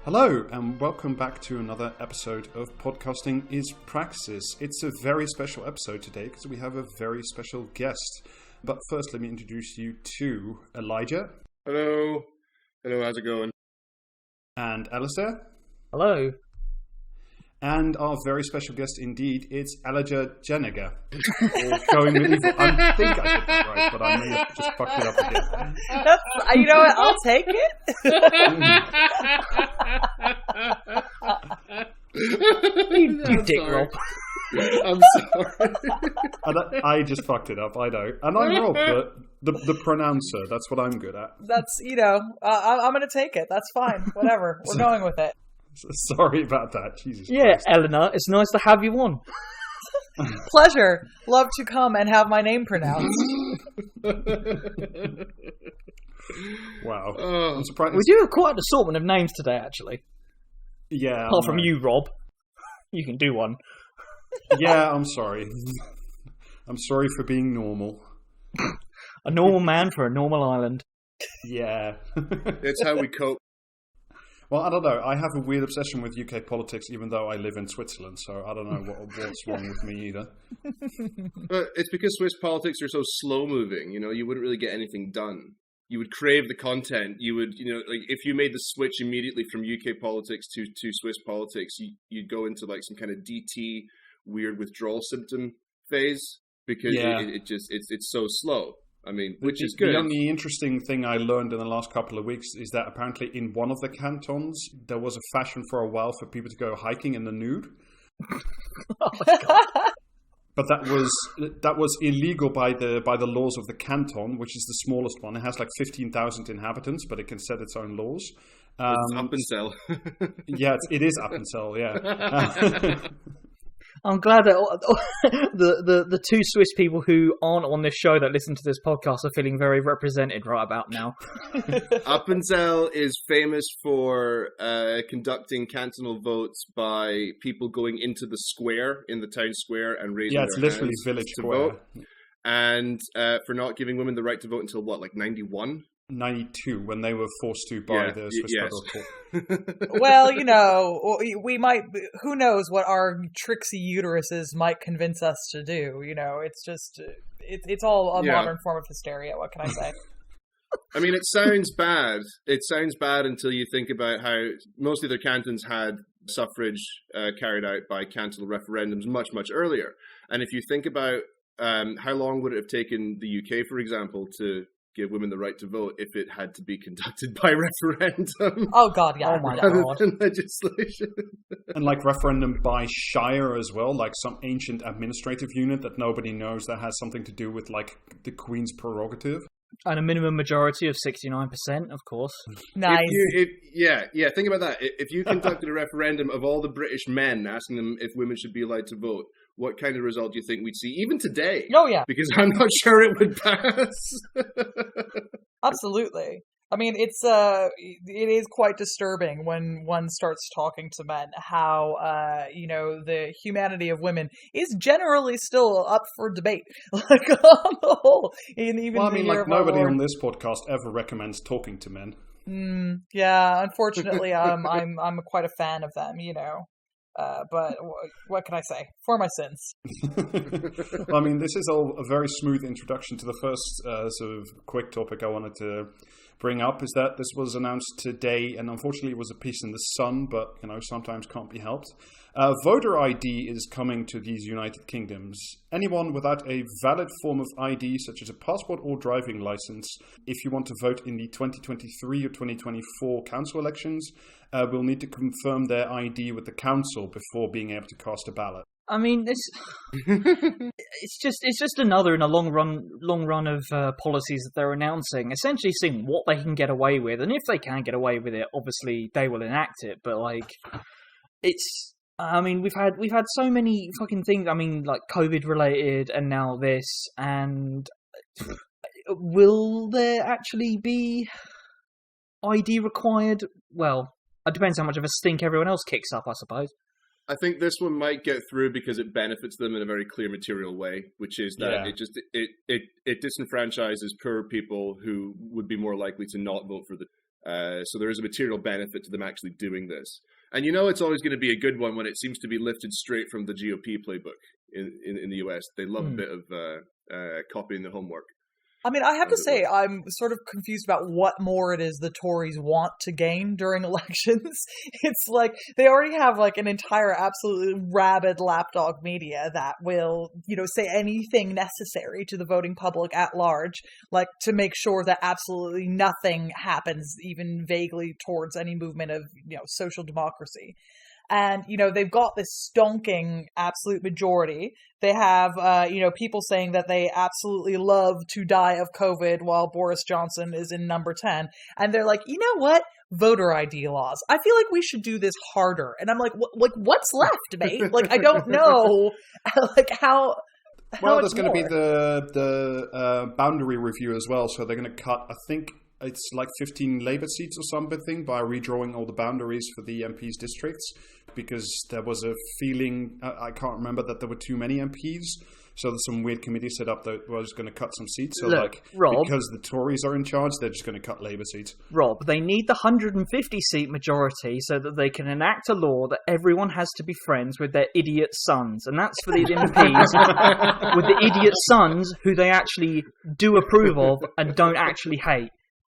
Hello and welcome back to another episode of Podcasting is Praxis. It's a very special episode today because we have a very special guest. But first, let me introduce you to Elijah. Hello. Hello, how's it going? And Alistair. Hello. And our very special guest indeed, it's Eleanor Janega. Or going medieval. I think I did that right, but I may have just fucked it up again. You know what? I'll take it. you dick Rob. I'm sorry. I just fucked it up, I know. And I'm Rob, the pronouncer. That's what I'm good at. That's, I'm going to take it. That's fine. Whatever. We're going with it. Sorry about that. Jesus Yeah, Christ. Eleanor, it's nice to have you on. Pleasure. Love to come and have my name pronounced. Wow. I'm surprised. We do have quite an assortment of names today, actually. Yeah. Apart from you, Rob. You can do one. Yeah, I'm sorry. I'm sorry for being normal. A normal man for a normal island. Yeah. That's how we cope. Well, I don't know. I have a weird obsession with UK politics, even though I live in Switzerland, so I don't know what's wrong with me either. But it's because Swiss politics are so slow-moving, you wouldn't really get anything done. You would crave the content. You would, like if you made the switch immediately from UK politics to Swiss politics, you'd go into like some kind of DT weird withdrawal symptom phase because it's so slow. I mean, which is good. The only interesting thing I learned in the last couple of weeks is that apparently in one of the cantons, there was a fashion for a while for people to go hiking in the nude. Oh my God. But that was illegal by the laws of the canton, which is the smallest one. It has like 15,000 inhabitants, but it can set its own laws. It's Appenzell. Yeah, it is Appenzell, yeah. I'm glad that the two Swiss people who aren't on this show that listen to this podcast are feeling very represented right about now. Appenzell is famous for conducting cantonal votes by people going into the square, in the town square, and raising their hands. Yeah, it's literally village square. Vote. And for not giving women the right to vote until, 91? 92, when they were forced to by the Swiss Federal Court. Well, we might, who knows what our tricksy uteruses might convince us to do. It's just, it's all a modern form of hysteria. What can I say? I mean, it sounds bad. It sounds bad until you think about how most of their cantons had suffrage carried out by cantonal referendums much, much earlier. And if you think about how long would it have taken the UK, for example, to give women the right to vote if it had to be conducted by referendum. Oh God, yeah. Oh my God. Legislation. And like referendum by shire as well, like some ancient administrative unit that nobody knows that has something to do with like the Queen's prerogative. And a minimum majority of 69%, of course. Nice. Think about that. If you conducted a referendum of all the British men asking them if women should be allowed to vote, what kind of result do you think we'd see, even today? Oh, yeah. Because I'm not sure it would pass. Absolutely. I mean, it is quite disturbing when one starts talking to men how, the humanity of women is generally still up for debate. Like, on the whole. Nobody on this podcast ever recommends talking to men. Yeah, unfortunately, I'm quite a fan of them, but what can I say? For my sins. Well, I mean, this is all a very smooth introduction to the first sort of quick topic I wanted to bring up, is that this was announced today, and unfortunately it was a piece in the Sun, but, sometimes can't be helped. Voter ID is coming to these United Kingdoms. Anyone without a valid form of ID, such as a passport or driving license, if you want to vote in the 2023 or 2024 council elections, will need to confirm their ID with the council before being able to cast a ballot. I mean, it's just another in a long run of policies that they're announcing, essentially seeing what they can get away with, and if they can get away with it, obviously they will enact it. But it's. I mean, we've had so many fucking things. I mean, like COVID related, and now this. And will there actually be ID required? Well, it depends how much of a stink everyone else kicks up, I suppose. I think this one might get through because it benefits them in a very clear material way, which is that it disenfranchises poor people who would be more likely to not vote for the So there is a material benefit to them actually doing this. And you know it's always going to be a good one when it seems to be lifted straight from the GOP playbook in the US. They love a bit of copying the homework. I mean, I have to say, I'm sort of confused about what more it is the Tories want to gain during elections. It's like, they already have like an entire absolutely rabid lapdog media that will, say anything necessary to the voting public at large, like to make sure that absolutely nothing happens even vaguely towards any movement of, social democracy. And, they've got this stonking absolute majority. They have, people saying that they absolutely love to die of COVID while Boris Johnson is in number 10. And they're like, you know what? Voter ID laws. I feel like we should do this harder. And I'm like, what's left, mate? Like, I don't know, how... Well, there's going to be the boundary review as well. So they're going to cut, I think, it's like 15 Labour seats or something by redrawing all the boundaries for the MPs' districts, because there was a feeling, I can't remember, that there were too many MPs. So there's some weird committee set up that was going to cut some seats. So Rob, because the Tories are in charge, they're just going to cut Labour seats. Rob, they need the 150-seat majority so that they can enact a law that everyone has to be friends with their idiot sons. And that's for the MPs with the idiot sons who they actually do approve of and don't actually hate.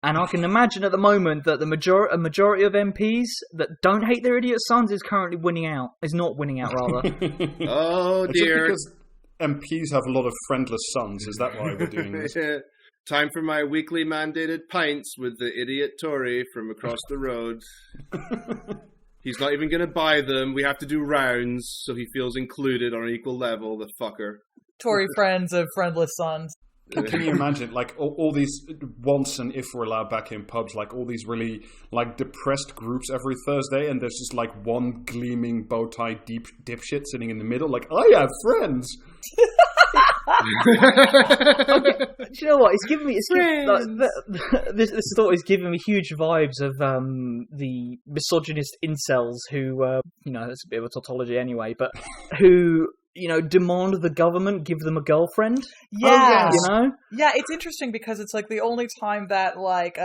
And I can imagine at the moment that a majority of MPs that don't hate their idiot sons is currently not winning out, rather. Oh, dear. It's because MPs have a lot of friendless sons. Is that why we're doing this? Time for my weekly mandated pints with the idiot Tory from across the road. He's not even going to buy them. We have to do rounds so he feels included on an equal level, the fucker. Tory friends of friendless sons. Can you imagine, like, all these, once and if we're allowed back in pubs, like, all these really, like, depressed groups every Thursday, and there's just, like, one gleaming bow-tie dipshit sitting in the middle, like, I have friends! Okay. Do you know what? This thought is giving me huge vibes of the misogynist incels who, it's a bit of a tautology anyway, but who... demand the government give them a girlfriend. Yeah. Yeah, it's interesting because it's like the only time that like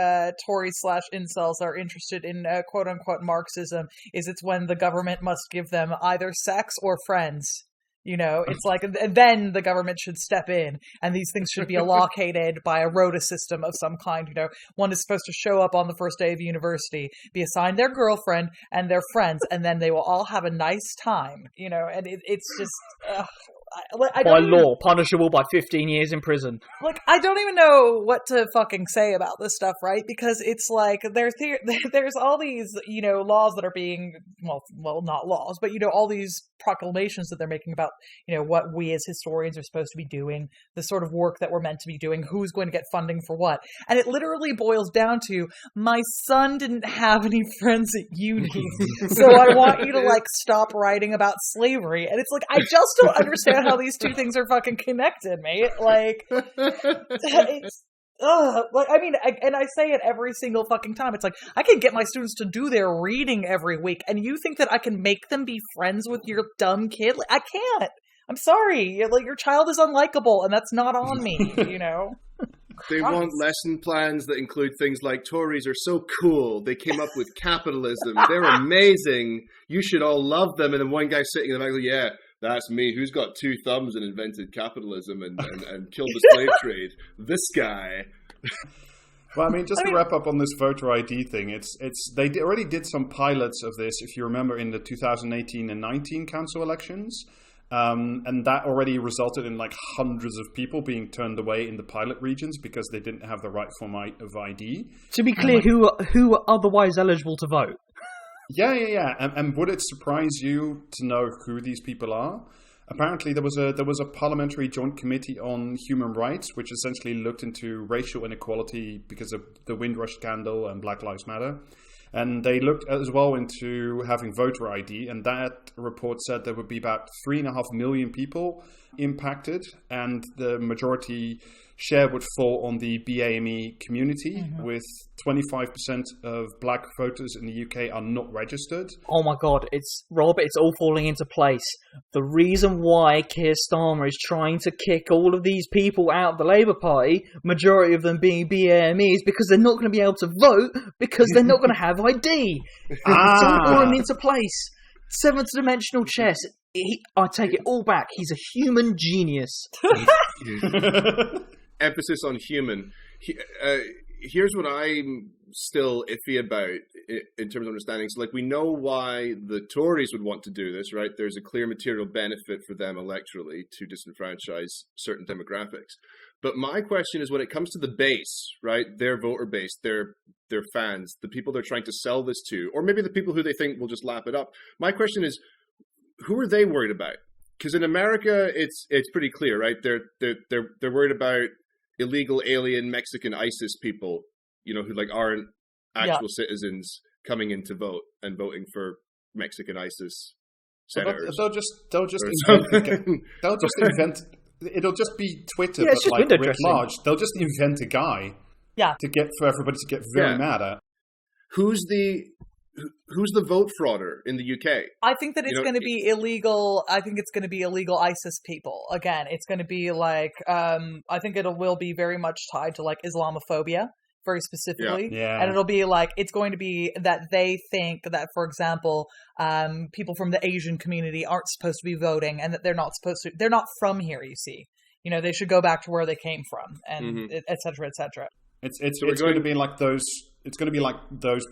Tories/incels are interested in quote unquote Marxism is it's when the government must give them either sex or friends. It's like, and then the government should step in, and these things should be allocated by a rota system of some kind. One is supposed to show up on the first day of university, be assigned their girlfriend and their friends, and then they will all have a nice time. And it's just... by law, punishable by 15 years in prison. Like, I don't even know what to fucking say about this stuff, right? Because it's like, there's all these, laws that are being, well, not laws, but, all these proclamations that they're making about, what we as historians are supposed to be doing, the sort of work that we're meant to be doing, who's going to get funding for what. And it literally boils down to, my son didn't have any friends at uni, so I want you to, like, stop writing about slavery. And it's like, I just don't understand how these two things are fucking connected, mate. Like, it's... and I say it every single fucking time. It's like, I can get my students to do their reading every week, and you think that I can make them be friends with your dumb kid? Like, I can't. I'm sorry. Like, your child is unlikable, and that's not on me, They want lesson plans that include things like, Tories are so cool. They came up with capitalism. They're amazing. You should all love them. And then one guy sitting in the back like, yeah, that's me. Who's got two thumbs and invented capitalism and killed the slave trade? This guy. Well, I mean, just to wrap up on this voter ID thing, they already did some pilots of this, if you remember, in the 2018 and 19 council elections. And that already resulted in like hundreds of people being turned away in the pilot regions because they didn't have the right form of ID. To be clear, who are otherwise eligible to vote? Yeah. And would it surprise you to know who these people are? Apparently, there was a parliamentary joint committee on human rights, which essentially looked into racial inequality because of the Windrush scandal and Black Lives Matter. And they looked as well into having voter ID, and that report said there would be about 3.5 million people impacted, and the majority share would fall on the BAME community, with 25% of black voters in the UK are not registered. Oh my God, it's all falling into place. The reason why Keir Starmer is trying to kick all of these people out of the Labour Party, majority of them being BAME, is because they're not going to be able to vote because they're not going to have ID. It's all falling into place. Seventh dimensional chess. I take it all back. He's a human genius. Emphasis on human. Here's what I'm still iffy about in terms of understanding. So, like, we know why the Tories would want to do this, right? There's a clear material benefit for them electorally to disenfranchise certain demographics. But my question is, when it comes to the base, right, their voter base, their fans, the people they're trying to sell this to, or maybe the people who they think will just lap it up. My question is, who are they worried about? Because in America, it's pretty clear, right? They're worried about illegal alien Mexican ISIS people, you know, who like aren't actual citizens coming in to vote and voting for Mexican ISIS senators. They'll just invent. It'll just be Twitter, but like writ large. They'll just invent a guy, for everybody to get very mad at. Who's the vote frauder in the UK? I think that it's going to be illegal. I think it's going to be illegal ISIS people. Again, it's going to be like, I think will be very much tied to like Islamophobia, very specifically. Yeah. And it'll be like, it's going to be that they think that, for example, people from the Asian community aren't supposed to be voting, and that they're not from here, you see. You know, they should go back to where they came from, and et cetera, et cetera. It's going to be like those. It's going to be like those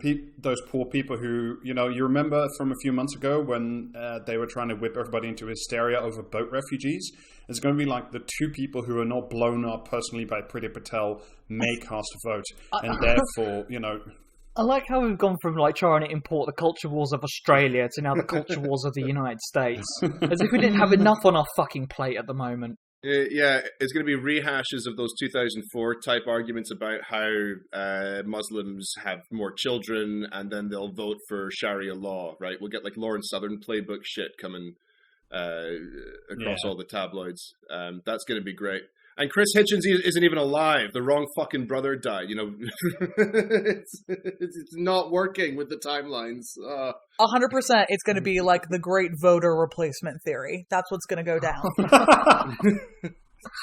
poor people who, you know, you remember from a few months ago when they were trying to whip everybody into hysteria over boat refugees. It's going to be like the two people who are not blown up personally by Priti Patel may cast a vote, and therefore, you know. I like how we've gone from like trying to import the culture wars of Australia to now the culture wars of the United States, as if we didn't have enough on our fucking plate at the moment. Yeah, it's going to be rehashes of those 2004 type arguments about how Muslims have more children and then they'll vote for Sharia law, right? We'll get like Lawrence Southern playbook shit coming across all the tabloids. That's going to be great. And Chris Hitchens isn't even alive. The wrong fucking brother died. You know, it's not working with the timelines. 100%. It's going to be like the great voter replacement theory. That's what's going to go down.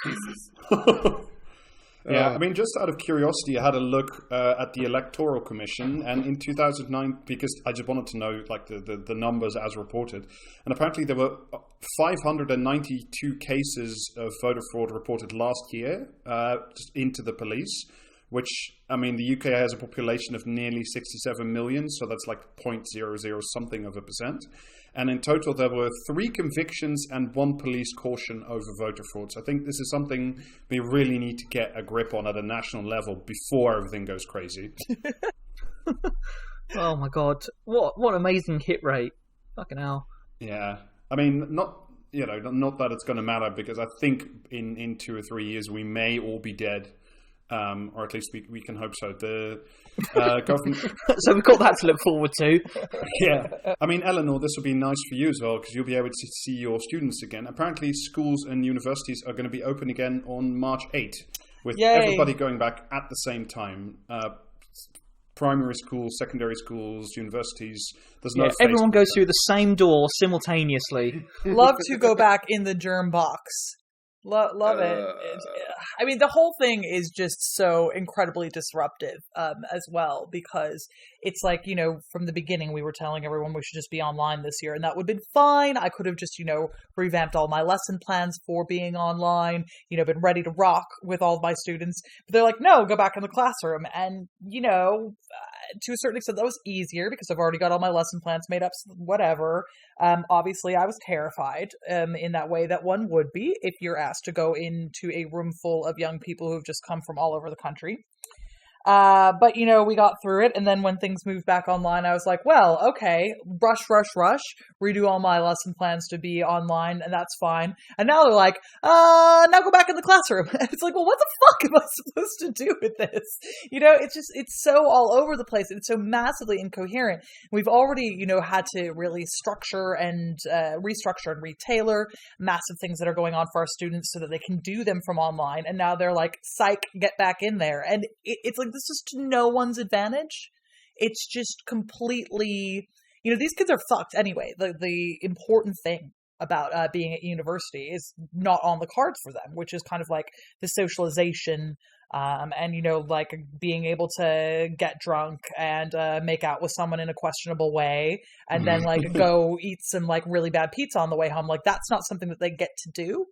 Jesus. Yeah, I mean, just out of curiosity, I had a look at the Electoral Commission, and in 2009, because I just wanted to know like the numbers as reported, and apparently there were 592 cases of voter fraud reported last year into the police, which, I mean, the UK has a population of nearly 67 million, so that's like 0.00 something of a percent. And in total, there were 3 convictions and 1 police caution over voter fraud. So I think this is something we really need to get a grip on at a national level before everything goes crazy. Oh my God. What an amazing hit rate. Fucking hell. Yeah. I mean, not that it's going to matter, because I think in 2 or 3 years we may all be dead. Or at least we can hope so. The government. So we've got that to look forward to. Yeah. I mean, Eleanor, this will be nice for you as well, because you'll be able to see your students again. Apparently, schools and universities are going to be open again on March 8th, with everybody going back at the same time. Primary schools, secondary schools, universities. There's no everyone goes through the same door simultaneously. Love to go back in the germ box. Love it. I mean, the whole thing is just so incredibly disruptive as well, because it's like, you know, from the beginning we were telling everyone we should just be online this year, and that would have been fine. I could have just, you know, revamped all my lesson plans for being online, you know, been ready to rock with all of my students. But they're like, no, go back in the classroom. And, you know, to a certain extent that was easier because I've already got all my lesson plans made up, so whatever. Obviously I was terrified in that way that one would be if you're asked to go into a room full of young people who've just come from all over the country. But, you know, we got through it. And then when things moved back online, I was like, well, okay, rush, redo all my lesson plans to be online, and that's fine. And now they're like, now go back in the classroom. And it's like, well, what the fuck am I supposed to do with this? You know, it's so all over the place. It's so massively incoherent. We've already, you know, had to really structure and restructure and retailor massive things that are going on for our students so that they can do them from online. And now they're like, psych, get back in there. And it's like, this is to no one's advantage. It's just completely, you know, these kids are fucked anyway. The important thing about being at university is not on the cards for them, which is kind of like the socialization and, you know, like being able to get drunk and make out with someone in a questionable way and then like go eat some like really bad pizza on the way home. Like that's not something that they get to do.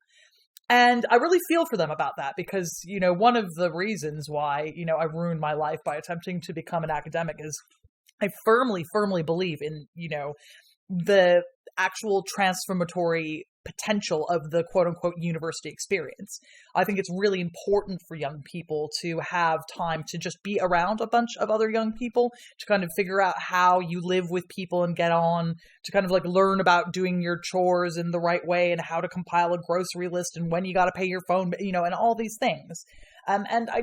And I really feel for them about that because, you know, one of the reasons why, you know, I ruined my life by attempting to become an academic is I firmly believe in, you know, the actual transformatory potential of the quote unquote university experience. I think it's really important for young people to have time to just be around a bunch of other young people, to kind of figure out how you live with people and get on, to kind of like learn about doing your chores in the right way and how to compile a grocery list and when you got to pay your phone, you know, and all these things. And I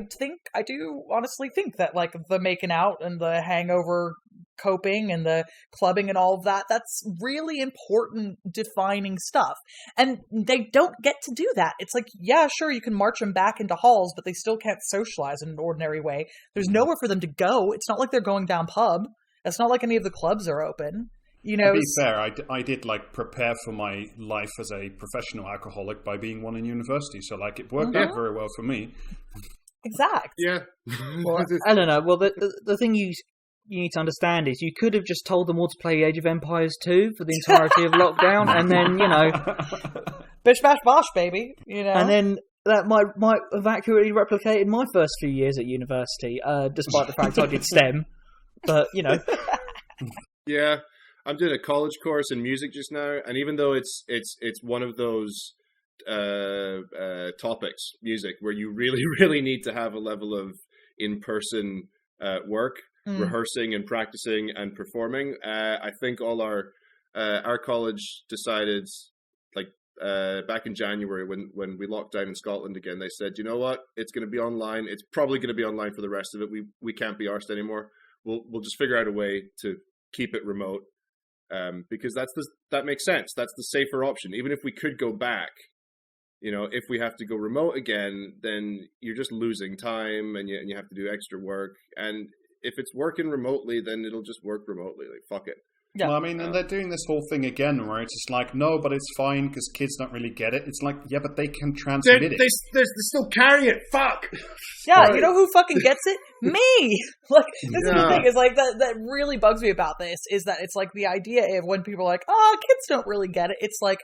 do honestly think that like the making out and the hangover coping and the clubbing and all of that, that's really important defining stuff. And they don't get to do that. It's like, yeah, sure, you can march them back into halls, but they still can't socialize in an ordinary way. There's nowhere for them to go. It's not like they're going down pub. It's not like any of the clubs are open. You know, to be fair, I did like prepare for my life as a professional alcoholic by being one in university. So like it worked out very well for me. Exact. Yeah. Well, Eleanor, well, the thing you need to understand is you could have just told them all to play Age of Empires 2 for the entirety of lockdown, and then, you know, bish bash bosh, baby. You know, and then that might have accurately replicated my first few years at university, despite the fact I did STEM. But you know, yeah. I'm doing a college course in music just now, and even though it's one of those topics, music, where you really need to have a level of in-person work, rehearsing and practicing and performing, I think all our college decided, like back in January when we locked down in Scotland again, they said, you know what, it's going to be online. It's probably going to be online for the rest of it. We can't be arsed anymore. We'll just figure out a way to keep it remote. Because that makes sense. That's the safer option. Even if we could go back, you know, if we have to go remote again, then you're just losing time and you have to do extra work. And if it's working remotely, then it'll just work remotely. Like, fuck it. Yeah. Well, I mean, and they're doing this whole thing again, where it's just like, no, but it's fine because kids don't really get it. It's like, yeah, but they can transmit it. They still carry it. Fuck. Yeah, right. You know who fucking gets it? Me. Like, this is the thing. Is like that really bugs me about this is that it's like the idea of when people are like, oh, kids don't really get it. It's like,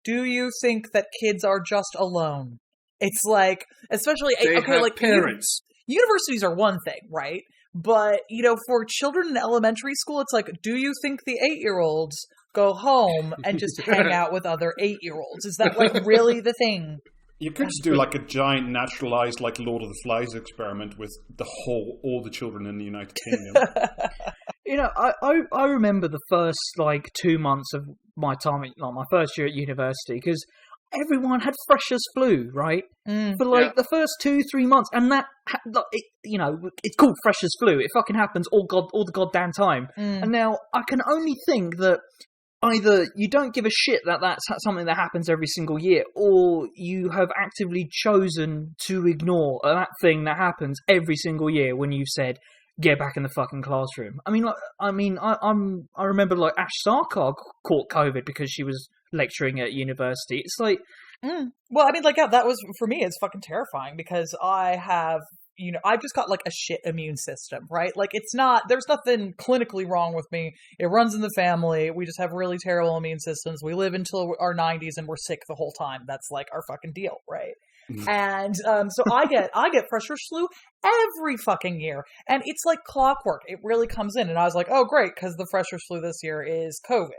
do you think that kids are just alone? It's like, especially they have like parents. Universities are one thing, right? But, you know, for children in elementary school, it's like, do you think the 8-year-olds go home and just hang out with other 8-year-olds? Is that, like, really the thing? You could just do, like, a giant naturalized, like, Lord of the Flies experiment with all the children in the United Kingdom. You know, I remember the first, like, 2 months of my time, like, my first year at university, because everyone had freshers flu, right? For like the first 2-3 months, and that, you know, it's called freshers flu. It fucking happens all the goddamn time. And now I can only think that either you don't give a shit that that's something that happens every single year, or you have actively chosen to ignore that thing that happens every single year when you've said, get back in the fucking classroom. I remember like Ash Sarkar caught COVID because she was lecturing at university. It's like, well, I mean, like, yeah, that was for me. It's fucking terrifying because I have, you know, I've just got like a shit immune system, right? Like, there's nothing clinically wrong with me. It runs in the family. We just have really terrible immune systems. We live until our 90s and we're sick the whole time. That's like our fucking deal, right? And so I get freshers flu every fucking year, and it's like clockwork. It really comes in, and I was like, oh great, because the freshers flu this year is COVID.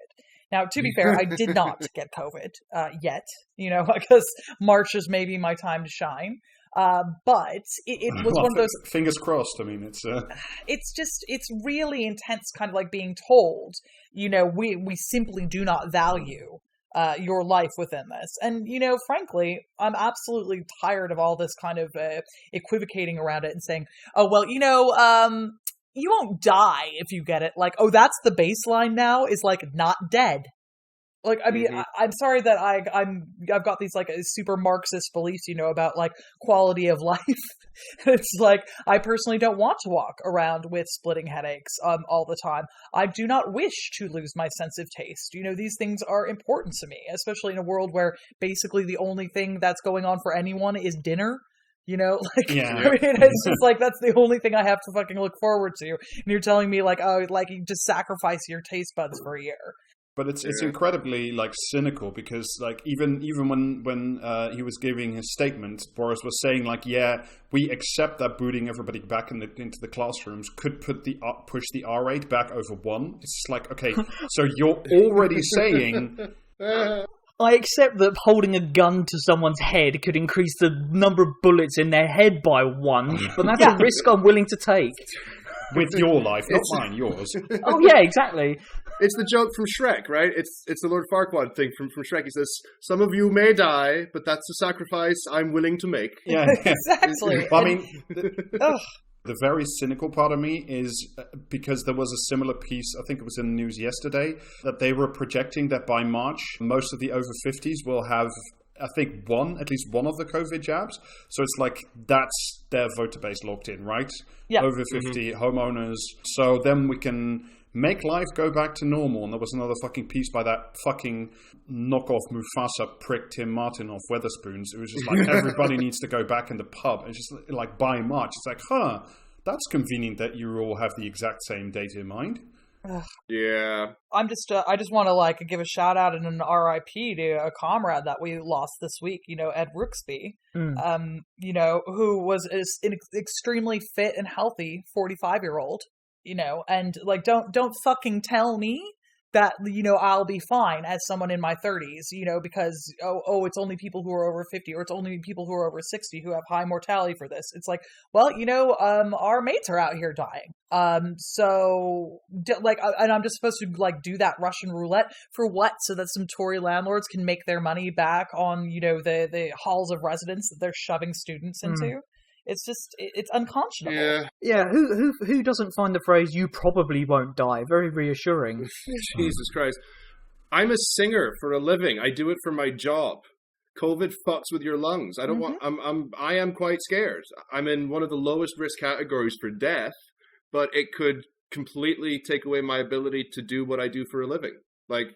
Now, to be fair, I did not get COVID yet, you know, because March is maybe my time to shine. But it was one of those. Fingers crossed. I mean, It's really intense, kind of like being told, we simply do not value your life within this. And, frankly, I'm absolutely tired of all this kind of equivocating around it and saying, oh, well, you won't die if you get it. Like, oh, that's the baseline now, is like not dead. Like, I mean, I'm sorry that I've got these like super Marxist beliefs, about like quality of life. It's like, I personally don't want to walk around with splitting headaches all the time. I do not wish to lose my sense of taste. These things are important to me, especially in a world where basically the only thing that's going on for anyone is dinner. I mean, it's just like, that's the only thing I have to fucking look forward to. And you're telling me like, oh, like you just sacrifice your taste buds for a year. But it's incredibly like cynical, because like even when he was giving his statement, Boris was saying like, yeah, we accept that booting everybody back into the classrooms could push the R rate back over 1. It's just like, okay, so you're already saying. I accept that holding a gun to someone's head could increase the number of bullets in their head by 1, but that's a risk I'm willing to take. With your life, not mine, yours. Oh yeah, exactly. It's the joke from Shrek, right? It's the Lord Farquaad thing from Shrek. He says, "Some of you may die, but that's a sacrifice I'm willing to make." Yeah, exactly. I mean, the very cynical part of me is because there was a similar piece, I think it was in the news yesterday, that they were projecting that by March, most of the over 50s will have, I think, at least one of the COVID jabs. So it's like, that's their voter base locked in, right? Yeah. Over 50 homeowners. So then we can make life go back to normal. And there was another fucking piece by that fucking knockoff Mufasa prick Tim Martin off Weatherspoons. It was just like, everybody needs to go back in the pub. It's just like, by March, it's like, that's convenient that you all have the exact same date in mind. Yeah. I just want to like give a shout out and an RIP to a comrade that we lost this week, Ed Rooksby, who was an extremely fit and healthy 45-year-old, and like, don't fucking tell me that, I'll be fine as someone in my 30s, because, it's only people who are over 50, or it's only people who are over 60 who have high mortality for this. It's like, well, our mates are out here dying. So, like, and I'm just supposed to, like, do that Russian roulette for what? So that some Tory landlords can make their money back on, the halls of residence that they're shoving students into? It's just, it's unconscionable. Yeah. Who doesn't find the phrase "you probably won't die" very reassuring? Jesus Christ! I'm a singer for a living. I do it for my job. COVID fucks with your lungs. I don't want. I am quite scared. I'm in one of the lowest risk categories for death, but it could completely take away my ability to do what I do for a living. Like,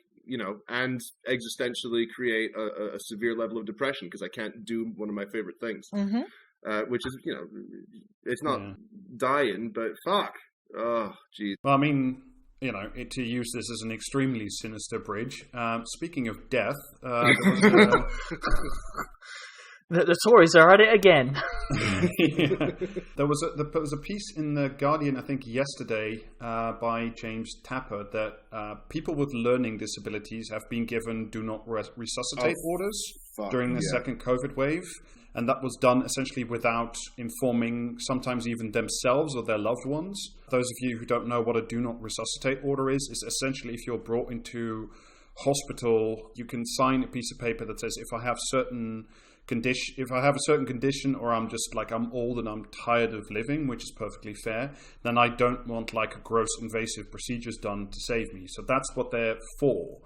and existentially create a severe level of depression because I can't do one of my favorite things. Which is, it's not dying, but fuck. Oh, jeez. Well, I mean, to use this as an extremely sinister bridge, speaking of death, the Tories are at it again. There was a piece in The Guardian, I think yesterday, by James Tapper, that people with learning disabilities have been given do not resuscitate orders during the second COVID wave. And that was done essentially without informing sometimes even themselves or their loved ones. Those of you who don't know what a do not resuscitate order is essentially if you're brought into hospital, you can sign a piece of paper that says, if I have a certain condition, or I'm just like, I'm old and I'm tired of living, which is perfectly fair, then I don't want like gross invasive procedures done to save me. So that's what they're for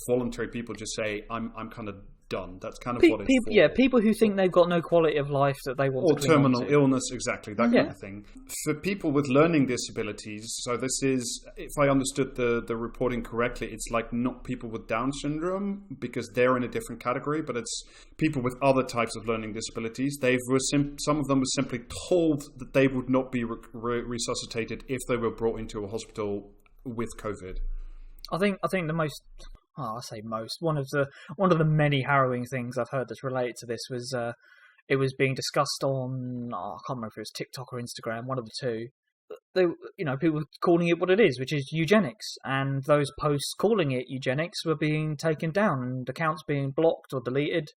voluntary people just say, I'm kind of done. That's kind of what it's for. Yeah, people who think they've got no quality of life that they want to cling on to. Or terminal illness, exactly, that kind of thing. For people with learning disabilities, so this is, if I understood the reporting correctly, it's like not people with Down syndrome, because they're in a different category, but it's people with other types of learning disabilities. Some of them were simply told that they would not be resuscitated if they were brought into a hospital with COVID. I think the most... I say most. One of the many harrowing things I've heard that's related to this was it was being discussed on I can't remember if it was TikTok or Instagram, one of the two. They, people calling it what it is, which is eugenics, and those posts calling it eugenics were being taken down and accounts being blocked or deleted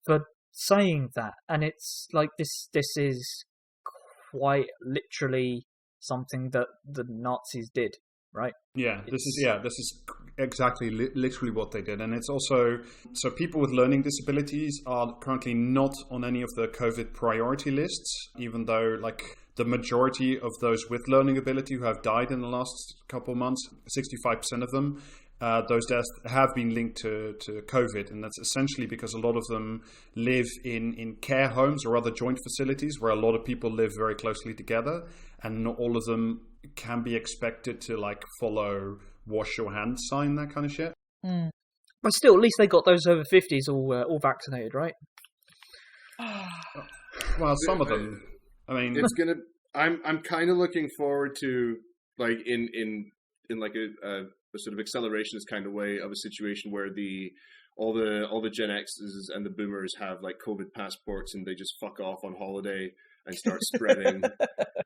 for saying that, and it's like this is quite literally something that the Nazis did, right? Yeah, this is exactly literally what they did. And it's also, so people with learning disabilities are currently not on any of the COVID priority lists, even though like the majority of those with learning ability who have died in the last couple of months, 65% of them, those deaths have been linked to COVID. And that's essentially because a lot of them live in care homes or other joint facilities where a lot of people live very closely together, and not all of them can be expected to like follow wash your hands sign, that kind of shit. But still, at least they got those over 50s all vaccinated, right? Well, some of them. I mean, it's gonna. I'm kind of looking forward to like in like a sort of accelerationist kind of way of a situation where all the Gen X's and the Boomers have like COVID passports and they just fuck off on holiday and start spreading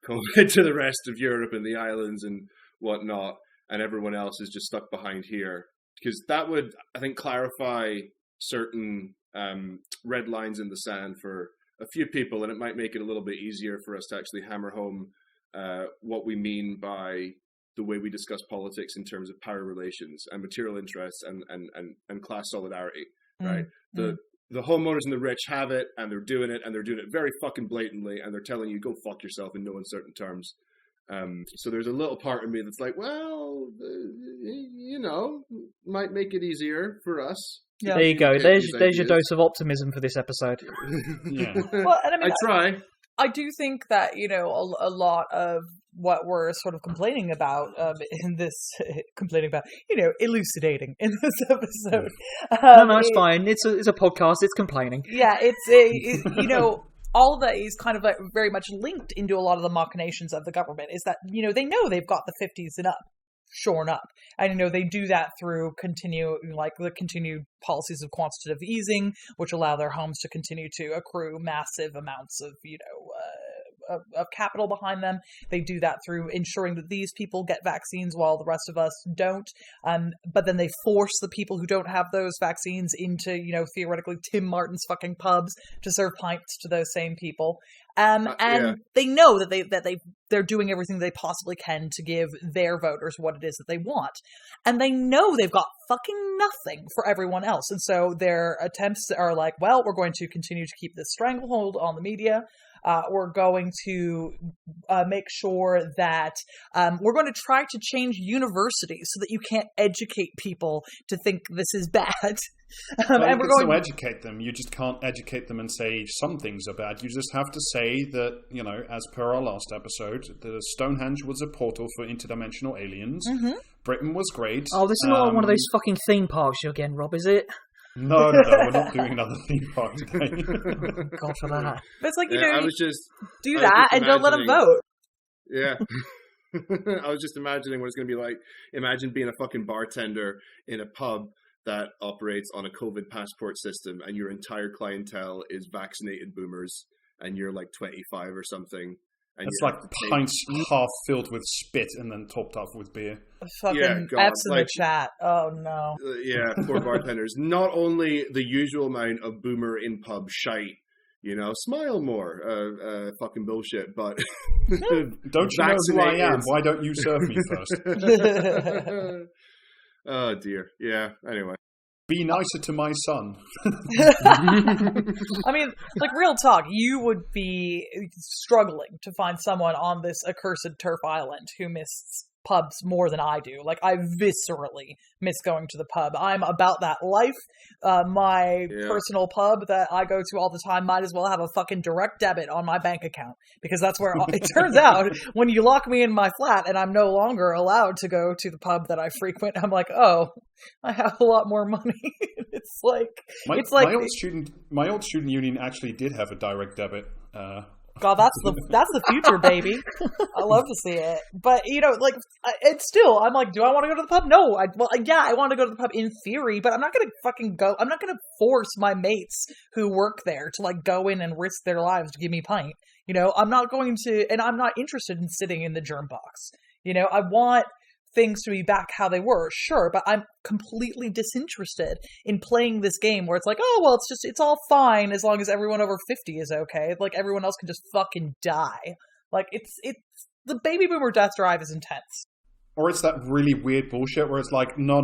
COVID to the rest of Europe and the islands and whatnot, and everyone else is just stuck behind here. Because that would, I think, clarify certain red lines in the sand for a few people, and it might make it a little bit easier for us to actually hammer home what we mean by the way we discuss politics in terms of power relations and material interests and class solidarity, right? The homeowners and the rich have it, and they're doing it very fucking blatantly, and they're telling you, go fuck yourself in no uncertain terms. So there's a little part of me that's like, well, might make it easier for us. Yeah. There you go. There's your dose of optimism for this episode. Yeah. Well, and I mean, I try. I do think that, a lot of what we're sort of complaining about elucidating in this episode. No, it's fine. It's a podcast. It's complaining. Yeah, all of that is kind of like very much linked into a lot of the machinations of the government, is that, they know they've got the 50s and up shorn up. And, they do that through the continued policies of quantitative easing, which allow their homes to continue to accrue massive amounts of, of capital behind them. They do that through ensuring that these people get vaccines while the rest of us don't. But then they force the people who don't have those vaccines into, theoretically Tim Martin's fucking pubs to serve pints to those same people. They know that they're doing everything they possibly can to give their voters what it is that they want. And they know they've got fucking nothing for everyone else. And so their attempts are like, well, we're going to continue to keep this stranglehold on the media. We're going to make sure that we're going to try to change universities so that you can't educate people to think this is bad. And we're going to educate them. You just can't educate them and say some things are bad. You just have to say that, as per our last episode, the Stonehenge was a portal for interdimensional aliens. Mm-hmm. Britain was great. Oh, this is not one of those fucking theme parks you again, Rob, is it? No, we're not doing another theme park today. God for that. But it's like, I was just do that and don't let them vote. Yeah. I was just imagining what it's going to be like. Imagine being a fucking bartender in a pub that operates on a COVID passport system, and your entire clientele is vaccinated boomers, and you're like 25 or something. And it's like pints half filled with spit and then topped up with beer. Fucking F's in the chat. Oh, no. Yeah, poor bartenders. Not only the usual amount of boomer in pub shite, smile more, fucking bullshit, but... Don't you know who I am? Why don't you serve me first? Oh, dear. Yeah, anyway. Be nicer to my son. I mean, like, real talk, you would be struggling to find someone on this accursed turf island who misses pubs more than I do. Like, I viscerally miss going to the pub. I'm about that life. My personal pub that I go to all the time might as well have a fucking direct debit on my bank account, because that's where it turns out when you lock me in my flat and I'm no longer allowed to go to the pub that I frequent, I'm like, oh, I have a lot more money. It's like my old student union actually did have a direct debit. God, that's the future, baby. I love to see it. But, it's still, I'm like, do I want to go to the pub? No. I want to go to the pub in theory, but I'm not going to fucking go. I'm not going to force my mates who work there to, go in and risk their lives to give me a pint. I'm not going to, and I'm not interested in sitting in the germ box. I want things to be back how they were, sure, but I'm completely disinterested in playing this game where it's like, oh, well, it's all fine as long as everyone over 50 is okay. Like, everyone else can just fucking die. Like, it's the baby boomer death drive is intense. Or it's that really weird bullshit where it's like, no,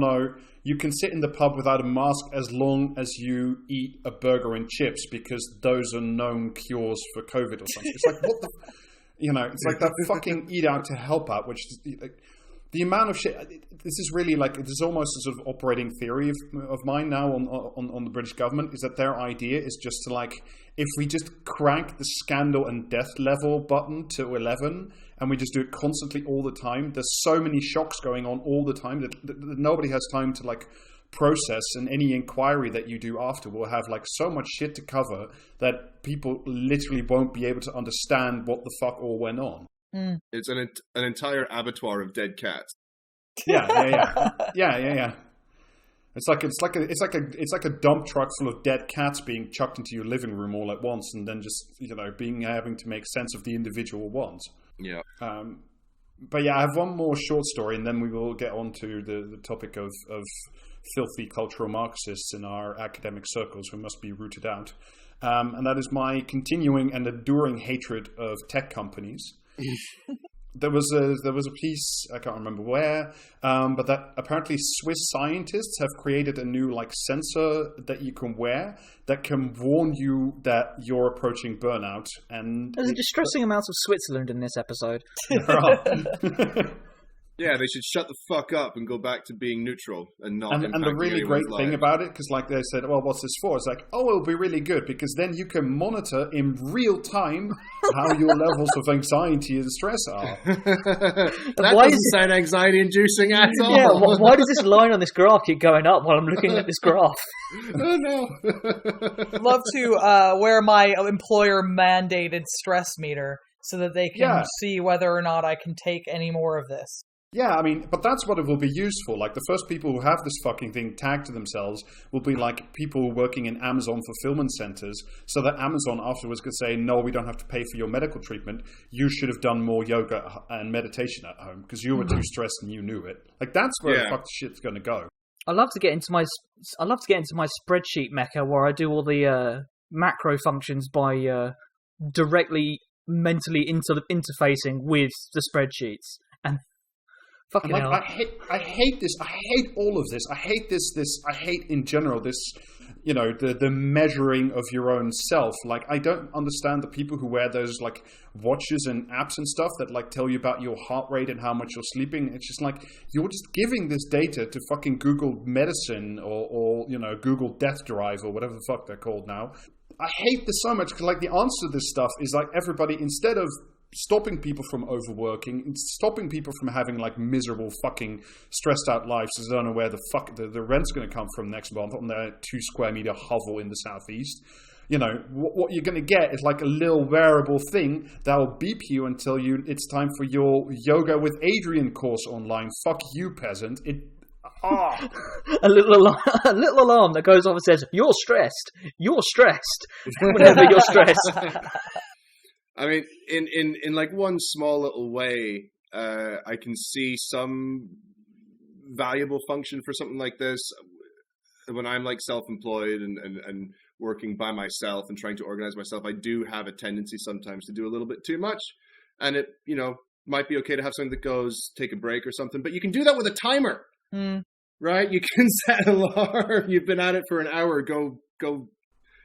you can sit in the pub without a mask as long as you eat a burger and chips because those are known cures for COVID or something. It's like, what the... it's like that fucking eat out to help out, which is like, the amount of shit. This is really like, this is almost a sort of operating theory of mine now on the British government, is that their idea is just to like, if we just crank the scandal and death level button to 11 and we just do it constantly all the time, there's so many shocks going on all the time that nobody has time to like process, and any inquiry that you do after will have like so much shit to cover that people literally won't be able to understand what the fuck all went on. It's an entire abattoir of dead cats. Yeah. It's like a dump truck full of dead cats being chucked into your living room all at once, and then just having to make sense of the individual ones. Yeah. But yeah, I have one more short story, and then we will get on to the topic of filthy cultural Marxists in our academic circles who must be rooted out. And that is my continuing and enduring hatred of tech companies. There was a piece, I can't remember where, but that apparently Swiss scientists have created a new like sensor that you can wear that can warn you that you're approaching burnout. And there's a distressing amount of Switzerland in this episode. Yeah, they should shut the fuck up and go back to being neutral and not. And the really great thing about it, because like they said, well, what's this for? It's like, oh, it'll be really good because then you can monitor in real time how your levels of anxiety and stress are. That doesn't sound anxiety-inducing at all. Yeah, why does this line on this graph keep going up while I'm looking at this graph? Oh no! I'd love to wear my employer-mandated stress meter so that they can see whether or not I can take any more of this. Yeah, I mean, but that's what it will be used for. Like, the first people who have this fucking thing tagged to themselves will be, like, people working in Amazon fulfillment centers, so that Amazon afterwards could say, no, we don't have to pay for your medical treatment. You should have done more yoga and meditation at home, because you were too stressed and you knew it. Like, that's where the fuck shit's going to go. I love to get into my spreadsheet mecha, where I do all the macro functions by directly mentally interfacing with the spreadsheets. And fucking hell. I hate this. I hate all of this. I hate this. I hate in general this, the measuring of your own self. Like, I don't understand the people who wear those like watches and apps and stuff that like tell you about your heart rate and how much you're sleeping. It's just like, you're just giving this data to fucking Google Medicine or Google Death Drive or whatever the fuck they're called now. I hate this so much because like the answer to this stuff is like everybody, instead of stopping people from overworking, stopping people from having like miserable fucking stressed out lives because they don't know where the fuck the rent's going to come from next month on their 2 square meter hovel in the southeast. What you're going to get is like a little wearable thing that will beep you and tell you it's time for your yoga with Adrian course online. Fuck you, peasant. A little alarm that goes off and says, you're stressed, whenever you're stressed. I mean, in like one small little way, I can see some valuable function for something like this. When I'm like self-employed and working by myself and trying to organize myself, I do have a tendency sometimes to do a little bit too much. And it, might be okay to have something that goes, take a break or something, but you can do that with a timer. Right? You can set an alarm. You've been at it for an hour. Go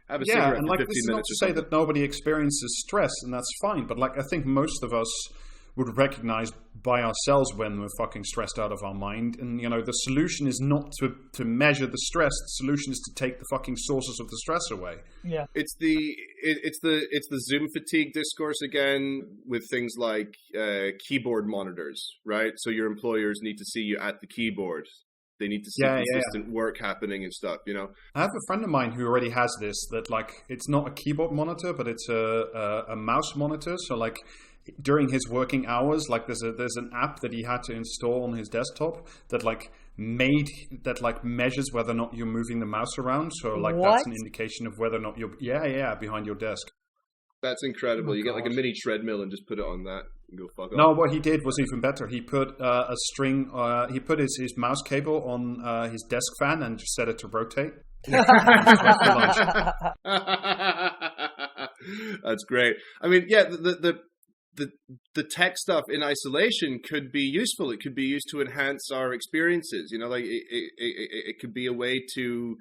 have a cigarette and for like 15 this is not minutes to or say something. that nobody experiences stress, and that's fine. But like I think most of us would recognize by ourselves when we're fucking stressed out of our mind. And the solution is not to measure the stress. The solution is to take the fucking sources of the stress away. Yeah, it's the Zoom fatigue discourse again with things like keyboard monitors, right? So your employers need to see you at the keyboard. They need to see consistent work happening and stuff, I have a friend of mine who already has this, that like it's not a keyboard monitor, but it's a mouse monitor. So like during his working hours, like there's an app that he had to install on his desktop that measures whether or not you're moving the mouse around. So like that's an indication of whether or not you're behind your desk. That's incredible. You get like a mini treadmill and just put it on that and go fuck off. No, what he did was even better. He put a string. He put his mouse cable on his desk fan and just set it to rotate. That's great. I mean, yeah, the tech stuff in isolation could be useful. It could be used to enhance our experiences. You know, like it could be a way to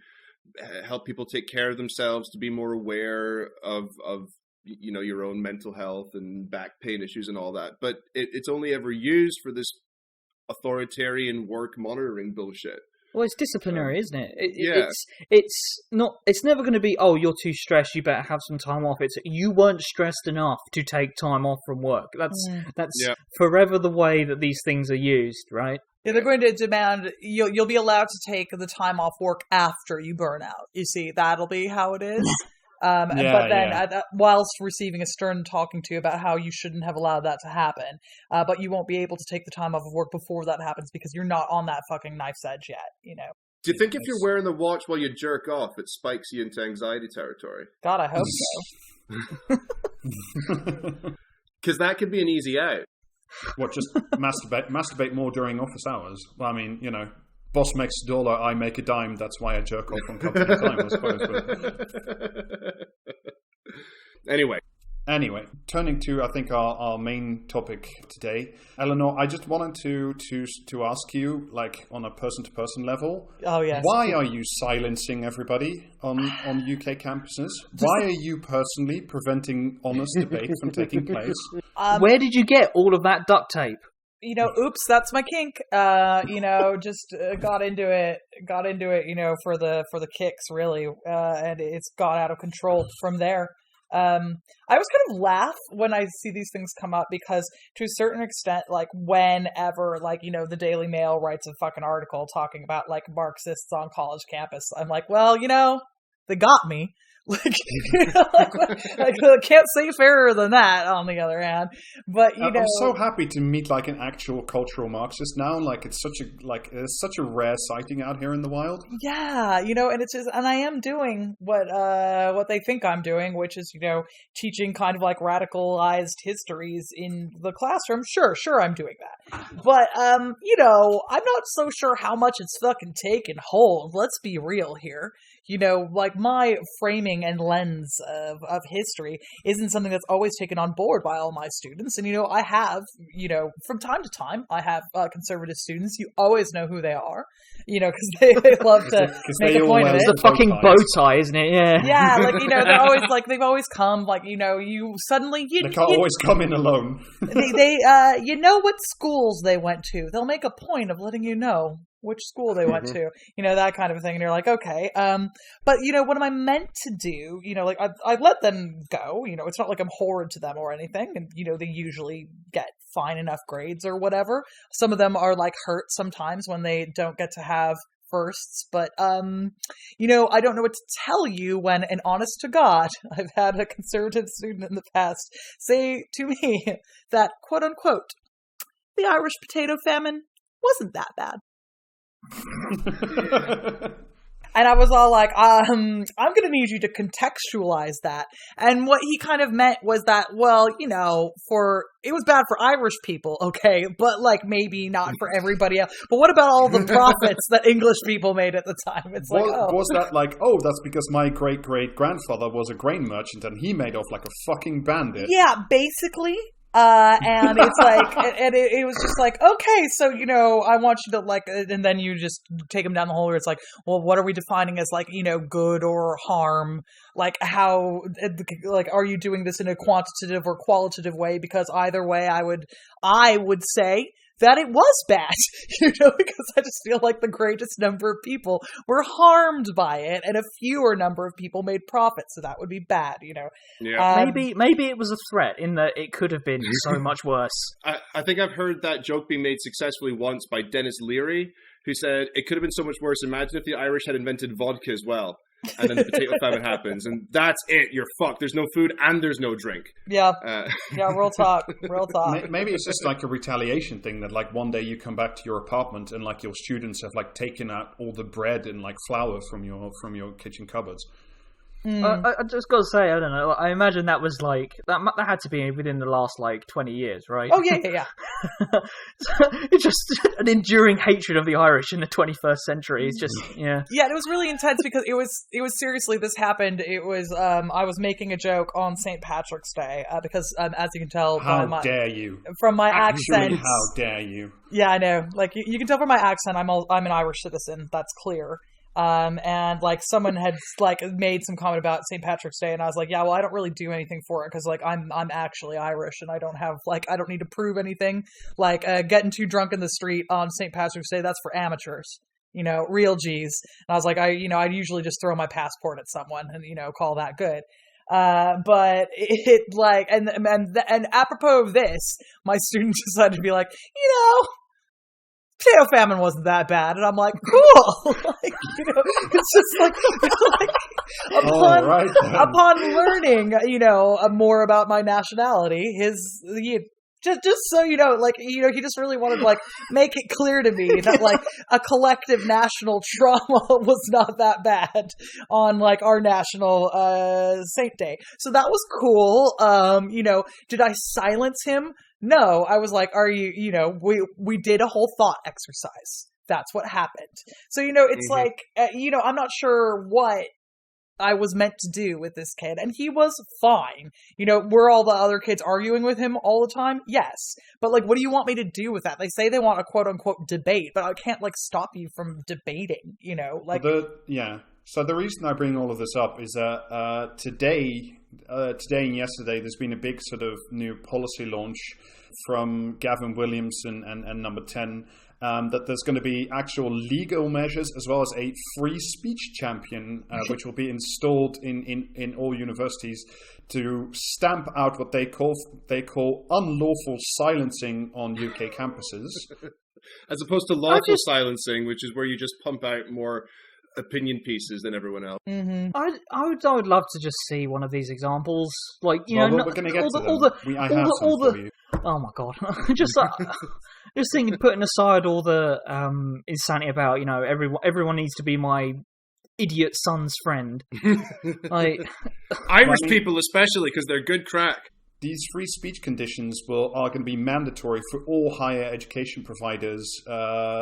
help people take care of themselves, to be more aware of you know, your own mental health and back pain issues and all that. But it's only ever used for this authoritarian work monitoring bullshit. Well, it's disciplinary, isn't it? Yeah. It's not. It's never going to be, oh, you're too stressed, you better have some time off. It's, you weren't stressed enough to take time off from work. That's forever the way that these things are used, right? Yeah, they're going to demand you'll be allowed to take the time off work after you burn out. You see, that'll be how it is. Whilst receiving a stern talking to about how you shouldn't have allowed that to happen, but you won't be able to take the time off of work before that happens because you're not on that fucking knife's edge yet, you know. Do you think if you're wearing the watch while you jerk off, it spikes you into anxiety territory? God, I hope so. Because that could be an easy out. What, just masturbate more during office hours? Well, I mean, you know, boss makes $1, I make a dime. That's why I jerk off from company time, I suppose. But... Anyway, turning to, I think, our main topic today. Eleanor, I just wanted to ask you, like, on a person-to-person level. Oh, yes. Why are you silencing everybody on UK campuses? Why are you personally preventing honest debate from taking place? Where did you get all of that duct tape? You know, oops, that's my kink. You know, just got into it, you know, for the kicks, really. And it's got out of control from there. I always kind of laugh when I see these things come up because to a certain extent, like whenever, like, you know, the Daily Mail writes a fucking article talking about like Marxists on college campus, I'm like, well, you know, they got me. Like, I can't say fairer than that, on the other hand. But, you know... I'm so happy to meet, like, an actual cultural Marxist now. Like, it's such a rare sighting out here in the wild. Yeah, you know, and it's just... And I am doing what they think I'm doing, which is, you know, teaching kind of, like, radicalized histories in the classroom. Sure, I'm doing that. But, you know, I'm not so sure how much it's fucking taken hold. Let's be real here. You know, like, my framing and lens of history isn't something that's always taken on board by all my students. And, you know, I have, you know, from time to time, I have conservative students. You always know who they are, you know, because they love to make a point of it. It's the fucking bow tie, isn't it? Yeah. Yeah, like, you know, they're always, like, they've always come, like, you know, you suddenly... They can't always come in alone. they you know what schools they went to. They'll make a point of letting you know which school they went to, you know, that kind of a thing. And you're like, okay. But, you know, what am I meant to do? You know, like, I let them go. You know, it's not like I'm horrid to them or anything. And, you know, they usually get fine enough grades or whatever. Some of them are, like, hurt sometimes when they don't get to have firsts. But, you know, I don't know what to tell you when, and honest to God, I've had a conservative student in the past say to me that, quote unquote, the Irish potato famine wasn't that bad. And I was all like, I'm going to need you to contextualize that. And what he kind of meant was that, well, you know, it was bad for Irish people, okay, but like maybe not for everybody else. But what about all the profits that English people made at the time? It's like, was that like, oh, that's because my great-great-grandfather was a grain merchant and he made off like a fucking bandit? Yeah, basically. And it's like, and it was just like, okay, so, you know, I want you to like, and then you just take them down the hole where it's like, well, what are we defining as like, you know, good or harm? Like how, like, are you doing this in a quantitative or qualitative way? Because either way, I would say that it was bad, you know, because I just feel like the greatest number of people were harmed by it and a fewer number of people made profits. So that would be bad, you know. Yeah. Maybe it was a threat in that it could have been so much worse. I think I've heard that joke being made successfully once by Dennis Leary, who said it could have been so much worse. Imagine if the Irish had invented vodka as well. And then the potato famine happens, and that's it. You're fucked. There's no food and there's no drink. Yeah, yeah. Real talk. Maybe it's just like a retaliation thing that, like, one day you come back to your apartment and like your students have like taken out all the bread and like flour from your kitchen cupboards. I just got to say, I don't know. I imagine that was like that had to be within the last 20 years, right? Oh yeah. It's just an enduring hatred of the Irish in the 21st century. It's just Yeah, and it was really intense because it was seriously, this happened. It was I was making a joke on St. Patrick's Day because as you can tell dare you from my accent. How dare you? Yeah, I know. You can tell from my accent, I'm an Irish citizen. That's clear. And someone had made some comment about St. Patrick's Day, and I was like, yeah, well, I don't really do anything for it because I'm actually Irish, and I don't have I don't need to prove anything. Getting too drunk in the street on St. Patrick's Day, that's for amateurs, real G's. And I was like, I usually just throw my passport at someone and call that good. But and apropos of this, my student decided to be like, potato famine wasn't that bad, and I'm like, cool. It's just upon learning, more about my nationality, just so he just really wanted to make it clear to me that a collective national trauma was not that bad on our national Saint Day. So that was cool. Did I silence him? No, I was like, are you, we did a whole thought exercise. That's what happened. So, it's I'm not sure what I was meant to do with this kid. And he was fine. Were all the other kids arguing with him all the time? Yes. But what do you want me to do with that? They say they want a quote unquote debate, but I can't stop you from debating, So the reason I bring all of this up is that today and yesterday, there's been a big sort of new policy launch from Gavin Williamson and Number 10 that there's going to be actual legal measures as well as a free speech champion, which will be installed in all universities to stamp out what they call unlawful silencing on UK campuses. As opposed to lawful silencing, which is where you just pump out more opinion pieces than everyone else. Mm-hmm. I would love to just see one of these examples. We're going to get to them. I have some for you. Oh my god! just thinking, putting aside all the insanity about everyone needs to be my idiot son's friend. Irish people especially, because they're good crack. These free speech conditions are going to be mandatory for all higher education providers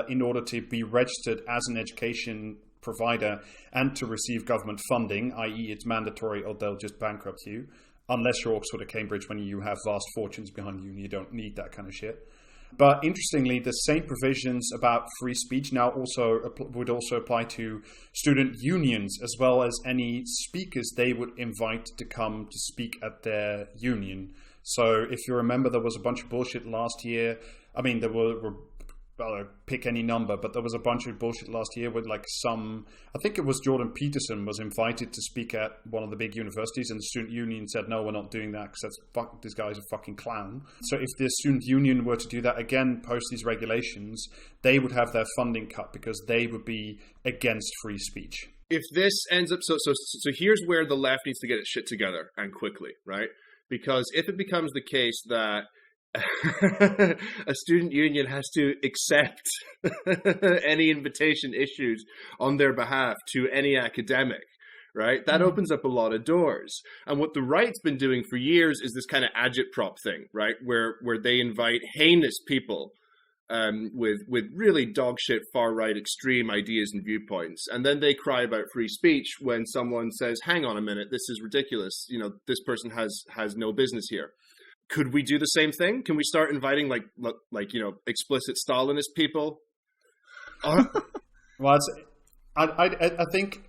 in order to be registered as an education provider and to receive government funding, i.e. it's mandatory or they'll just bankrupt you, unless you're Oxford or Cambridge when you have vast fortunes behind you and you don't need that kind of shit. But interestingly, the same provisions about free speech now would also apply to student unions as well as any speakers they would invite to come to speak at their union. So if you remember, there was a bunch of bullshit last year. I mean, there were pick any number, but there was a bunch of bullshit last year with I think it was Jordan Peterson was invited to speak at one of the big universities, and the student union said, no, we're not doing that because this guy's a fucking clown. So if the student union were to do that again post these regulations, they would have their funding cut because they would be against free speech. If this ends up, so here's where the left needs to get its shit together, and quickly, right? Because if it becomes the case that a student union has to accept any invitation issued on their behalf to any academic, right? That opens up a lot of doors. And what the right's been doing for years is this kind of agitprop thing, right? Where they invite heinous people with really dogshit far-right extreme ideas and viewpoints. And then they cry about free speech when someone says, hang on a minute, this is ridiculous. This person has no business here. Could we do the same thing? Can we start inviting explicit Stalinist people? Well, I think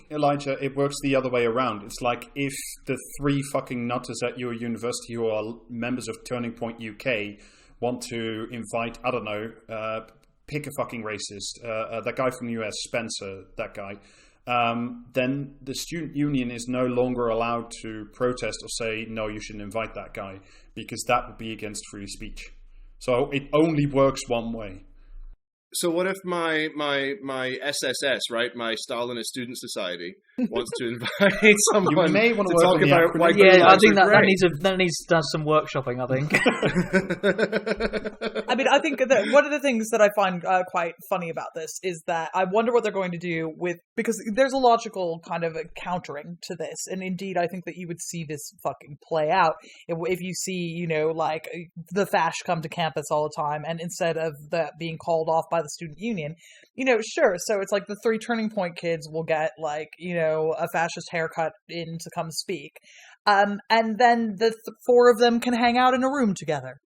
Elijah, it works the other way around. It's like if the three fucking nutters at your university who are members of Turning Point UK want to invite, I don't know, pick a fucking racist, that guy from the US, Spencer, that guy. Then the student union is no longer allowed to protest or say, no, you shouldn't invite that guy, because that would be against free speech. So it only works one way. So what if my SSS, right, my Stalinist Student Society, wants to invite someone You may want to to work talk on the about acronym. why Yeah, I think are that great? needs some workshopping. I think. I mean, I think that one of the things that I find quite funny about this is that I wonder what they're going to do with, because there's a logical kind of countering to this, and indeed, I think that you would see this fucking play out if you see, you know, like the fash come to campus all the time, and instead of that being called off by the student union, you know, sure. So it's like the 3 Turning Point kids will get like, you know, a fascist haircut in to come speak, and then the 4 of them can hang out in a room together.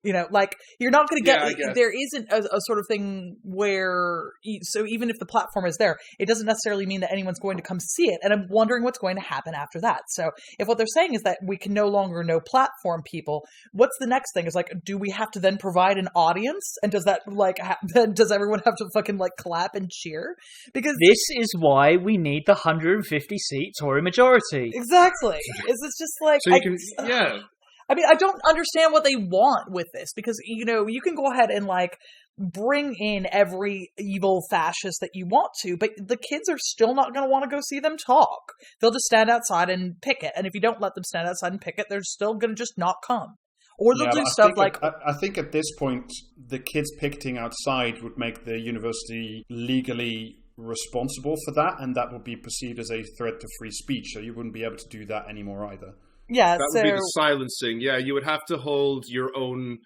You know, like, you're not going to get, there isn't a sort of thing where, so even if the platform is there, it doesn't necessarily mean that anyone's going to come see it. And I'm wondering what's going to happen after that. So if what they're saying is that we can no longer know platform people, what's the next thing? Is like, do we have to then provide an audience? And does that, like, then does everyone have to fucking, like, clap and cheer? Because this is why we need the 150-seat Tory majority. Exactly. It's just like, So you can, yeah. I mean, I don't understand what they want with this, because, you know, you can go ahead and, like, bring in every evil fascist that you want to, but the kids are still not going to want to go see them talk. They'll just stand outside and picket. And if you don't let them stand outside and picket, they're still going to just not come. Or they'll do stuff like... I think at this point, the kids picketing outside would make the university legally responsible for that, and that would be perceived as a threat to free speech, so you wouldn't be able to do that anymore either. Yeah, that would be the silencing. Yeah, you would have to hold your own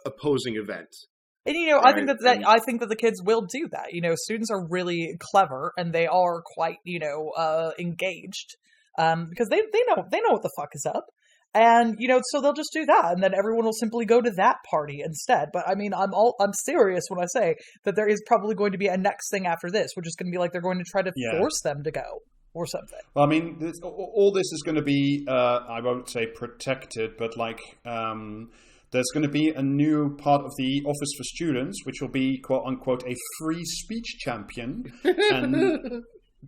opposing event. And, you know, right? I think that the kids will do that. You know, students are really clever, and they are quite, you know, engaged, because they know what the fuck is up. And, you know, so they'll just do that, and then everyone will simply go to that party instead. But I mean, I'm serious when I say that there is probably going to be a next thing after this, which is going to be like they're going to try to force them to go. Or something. Well, I mean, all this is going to be, I won't say protected, but like, there's going to be a new part of the Office for Students, which will be, quote unquote, a free speech champion. And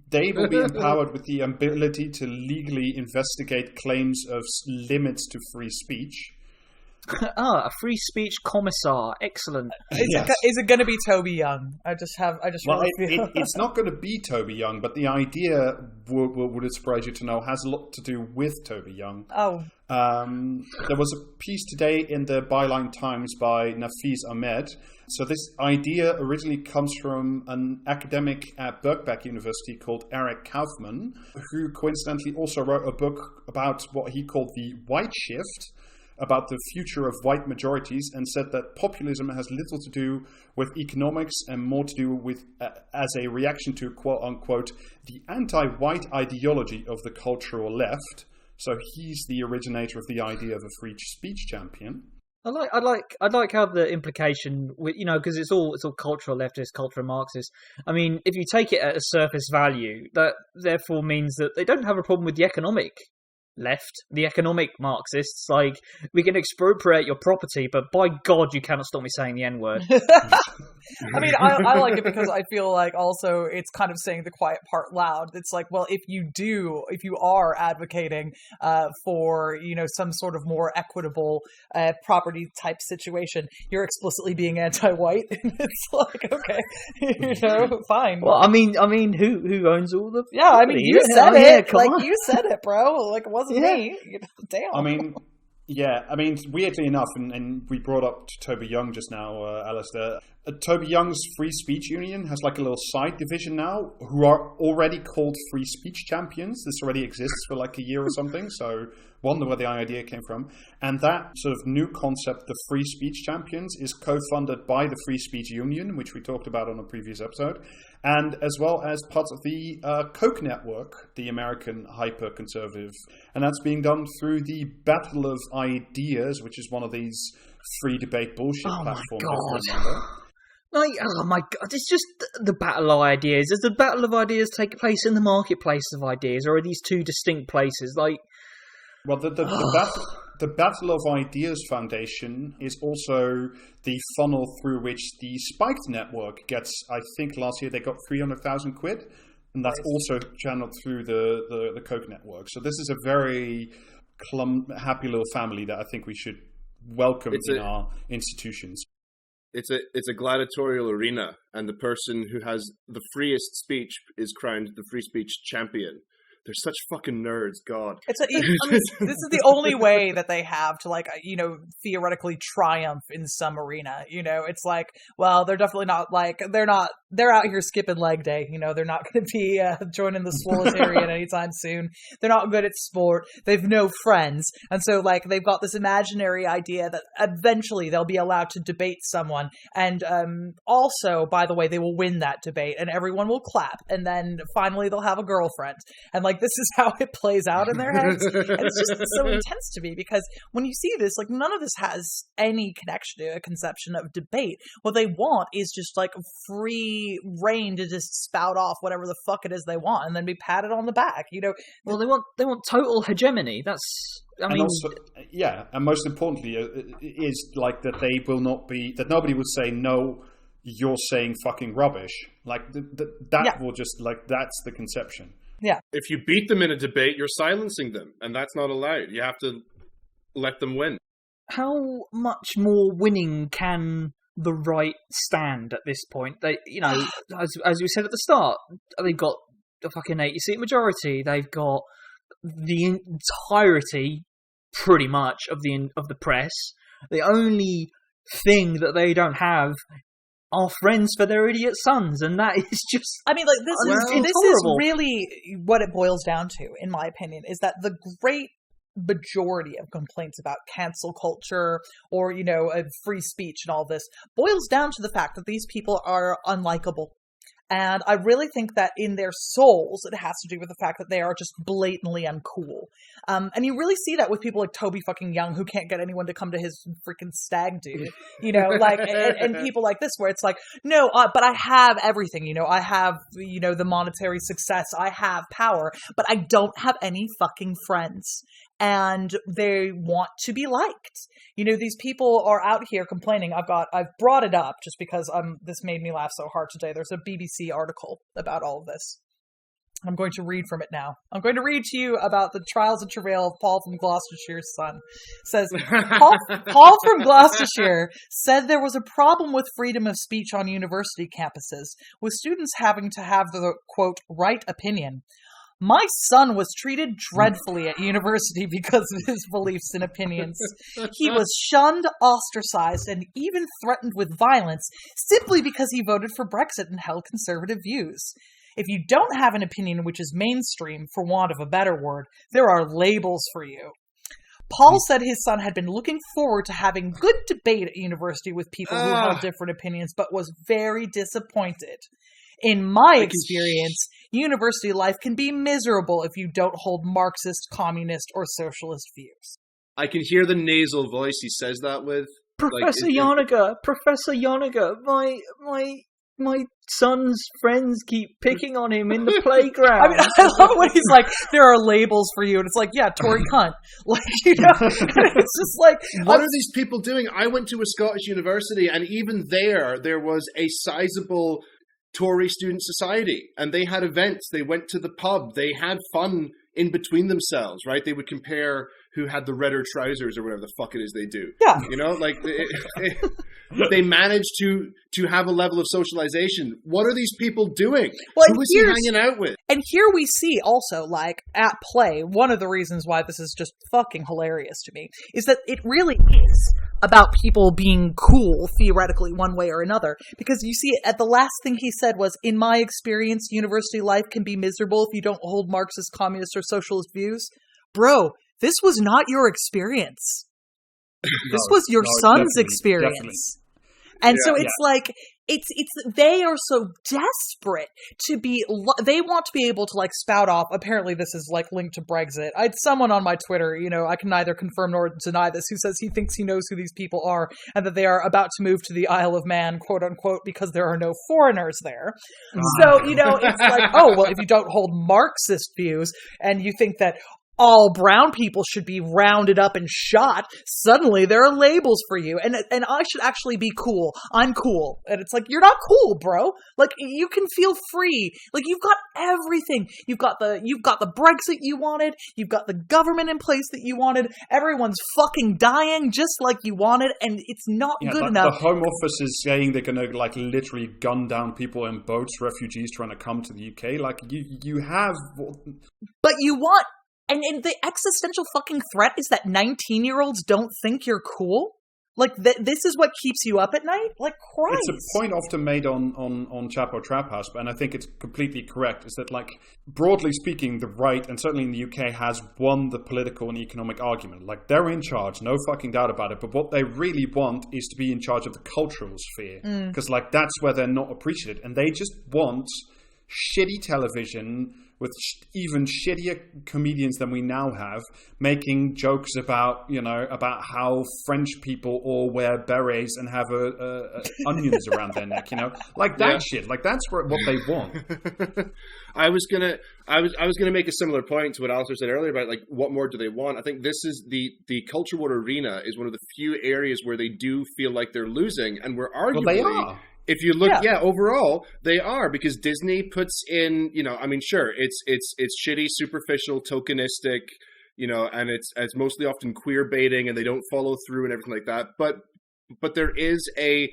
they will be empowered with the ability to legally investigate claims of limits to free speech. A free speech commissar. Excellent. Is it going to be Toby Young? It's not going to be Toby Young, but the idea, would it surprise you to know, has a lot to do with Toby Young. Oh. There was a piece today in the Byline Times by Nafeez Ahmed. So this idea originally comes from an academic at Birkbeck University called Eric Kaufman, who coincidentally also wrote a book about what he called the white shift, about the future of white majorities, and said that populism has little to do with economics and more to do with, as a reaction to, quote unquote, the anti-white ideology of the cultural left. So he's the originator of the idea of a free speech champion. I like how the implication, you know, because it's all cultural leftist, cultural Marxist. I mean, if you take it at a surface value, that therefore means that they don't have a problem with the economic left, the economic Marxists. Like, we can expropriate your property, but by God, you cannot stop me saying the N-word. I mean, I like it because I feel like also it's kind of saying the quiet part loud. It's like, well, if you are advocating for, you know, some sort of more equitable property type situation, you're explicitly being anti-white. It's like, okay, you know, fine. Well, I mean, who owns all the? Yeah, I mean, you said it. Like, you said it, bro. Like, it wasn't me. Damn. I mean. Yeah, I mean, weirdly enough, and we brought up Toby Young just now, Alistair. Toby Young's Free Speech Union has like a little side division now who are already called Free Speech Champions. This already exists for like a year or something, so wonder where the idea came from. And that sort of new concept, the Free Speech Champions, is co-funded by the Free Speech Union, which we talked about on a previous episode, and as well as parts of the Koch network, the American hyper-conservative. And that's being done through the Battle of Ideas, which is one of these free debate bullshit platforms. Like, oh my God, it's just the battle of ideas. Does the battle of ideas take place in the marketplace of ideas, or are these two distinct places? Like, well, the Battle of Ideas Foundation is also the funnel through which the Spiked network gets. I think last year they got 300,000 quid, and that's also channeled through the Koch network. So this is a very happy little family that I think we should welcome in our institutions. It's a gladiatorial arena, and the person who has the freest speech is crowned the free speech champion. They're such fucking nerds, God. This is the only way that they have to, like, you know, theoretically triumph in some arena. You know, it's like, well, they're definitely not, like, they're out here skipping leg day. You know, they're not going to be joining the Swolitarian anytime soon. They're not good at sport. They've no friends. And so, like, they've got this imaginary idea that eventually they'll be allowed to debate someone. And also, by the way, they will win that debate and everyone will clap. And then finally they'll have a girlfriend. And, like, this is how it plays out in their heads. And it's just so intense to me because when you see this, like, none of this has any connection to a conception of debate. What they want is just, like, free reign to just spout off whatever the fuck it is they want and then be patted on the back, you know. Well, they want total hegemony. That's, I mean, also, yeah, and most importantly is like that they will not be, that nobody would say, no, you're saying fucking rubbish. Like that will just, like, that's the conception. Yeah. If you beat them in a debate, you're silencing them, and that's not allowed. You have to let them win. How much more winning can the right stand at this point? They, you know, as we said at the start, they've got the fucking 80-seat majority. They've got the entirety, pretty much, of the press. The only thing that they don't have are friends for their idiot sons, and that is just, I mean, like, this is really what it boils down to, in my opinion, is that the great majority of complaints about cancel culture or, you know, free speech and all this boils down to the fact that these people are unlikable. And I really think that in their souls, it has to do with the fact that they are just blatantly uncool. And you really see that with people like Toby fucking Young, who can't get anyone to come to his freaking stag do, you know, like, and people like this, where it's like, no, but I have everything, you know, I have, you know, the monetary success, I have power, but I don't have any fucking friends. And they want to be liked. You know, these people are out here complaining. I've brought it up just because this made me laugh so hard today. There's a BBC article about all of this. I'm going to read from it now. I'm going to read to you about the trials and travail of Paul from Gloucestershire's son. It says, Paul from Gloucestershire said there was a problem with freedom of speech on university campuses, with students having to have the, quote, right opinion. My son was treated dreadfully at university because of his beliefs and opinions. He was shunned, ostracized, and even threatened with violence simply because he voted for Brexit and held conservative views. If you don't have an opinion which is mainstream, for want of a better word, there are labels for you. Paul said his son had been looking forward to having good debate at university with people who held different opinions, but was very disappointed. In my experience, university life can be miserable if you don't hold Marxist, communist, or socialist views. I can hear the nasal voice he says that with. Professor Janega, my son's friends keep picking on him in the playground. I mean, I love when he's like, there are labels for you, and it's like, yeah, Tory cunt. Like, you know, it's just like, what are these people doing? I went to a Scottish university, and even there was a sizable Tory student society, and they had events, they went to the pub, they had fun in between themselves, right? They would compare who had the redder trousers or whatever the fuck it is they do. Yeah. You know, like, they managed to have a level of socialization. What are these people doing? Well, who is he hanging out with? And here we see also, like, at play, one of the reasons why this is just fucking hilarious to me is that it really is about people being cool, theoretically, one way or another. Because you see, at the last thing he said was, in my experience, university life can be miserable if you don't hold Marxist, communist, or socialist views. Bro, this was not your experience. This was your son's experience. Definitely. And so it's like, they are so desperate to be, they want to be able to, like, spout off. Apparently this is, like, linked to Brexit. I had someone on my Twitter, you know, I can neither confirm nor deny this, who says he thinks he knows who these people are and that they are about to move to the Isle of Man, quote unquote, because there are no foreigners there. So, you know, it's like, oh, well, if you don't hold Marxist views and you think that all brown people should be rounded up and shot. Suddenly there are labels for you. And I should actually be cool. I'm cool. And it's like, you're not cool, bro. Like, you can feel free. Like, you've got everything. You've got the Brexit you wanted. You've got the government in place that you wanted. Everyone's fucking dying just like you wanted. And it's not good enough. The Home Office is saying they're going to, like, literally gun down people in boats, refugees trying to come to the UK. Like, you have... But you want... And the existential fucking threat is that 19-year-olds don't think you're cool? Like, this is what keeps you up at night? Like, Christ. It's a point often made on Chapo Trap House, and I think it's completely correct, is that, like, broadly speaking, the right, and certainly in the UK, has won the political and economic argument. Like, they're in charge, no fucking doubt about it, but what they really want is to be in charge of the cultural sphere. Because, like, that's where they're not appreciated. And they just want shitty television with even shittier comedians than we now have, making jokes about, about how French people all wear berets and have onions around their neck, like that shit. Like, that's what they want. I was gonna make a similar point to what Alistair said earlier about, like, what more do they want? I think this is the culture war arena is one of the few areas where they do feel like they're losing, and we're arguably. Well, they are. If you look, overall, they are, because Disney puts in, sure, it's shitty, superficial, tokenistic, and it's mostly often queer baiting, and they don't follow through and everything like that. But there is a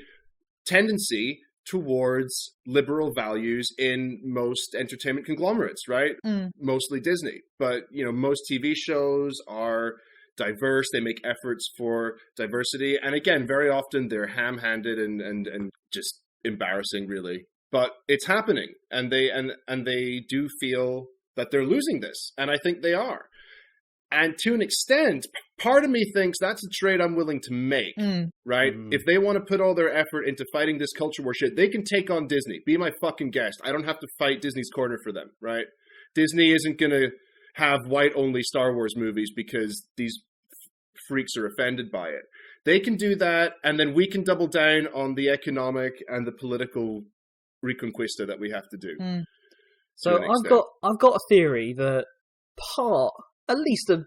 tendency towards liberal values in most entertainment conglomerates, right? Mostly Disney, but most TV shows are diverse. They make efforts for diversity, and again, very often they're ham-handed and just embarrassing, really. But it's happening, and they do feel that they're losing this, and I think they are. And to an extent, part of me thinks that's a trade I'm willing to make, right? If they want to put all their effort into fighting this culture war shit, they can take on Disney. Be my fucking guest. I don't have to fight Disney's corner for them, right? Disney isn't going to have white-only Star Wars movies because these freaks are offended by it. They can do that, and then we can double down on the economic and the political reconquista that we have to do. So I've got a theory that at least a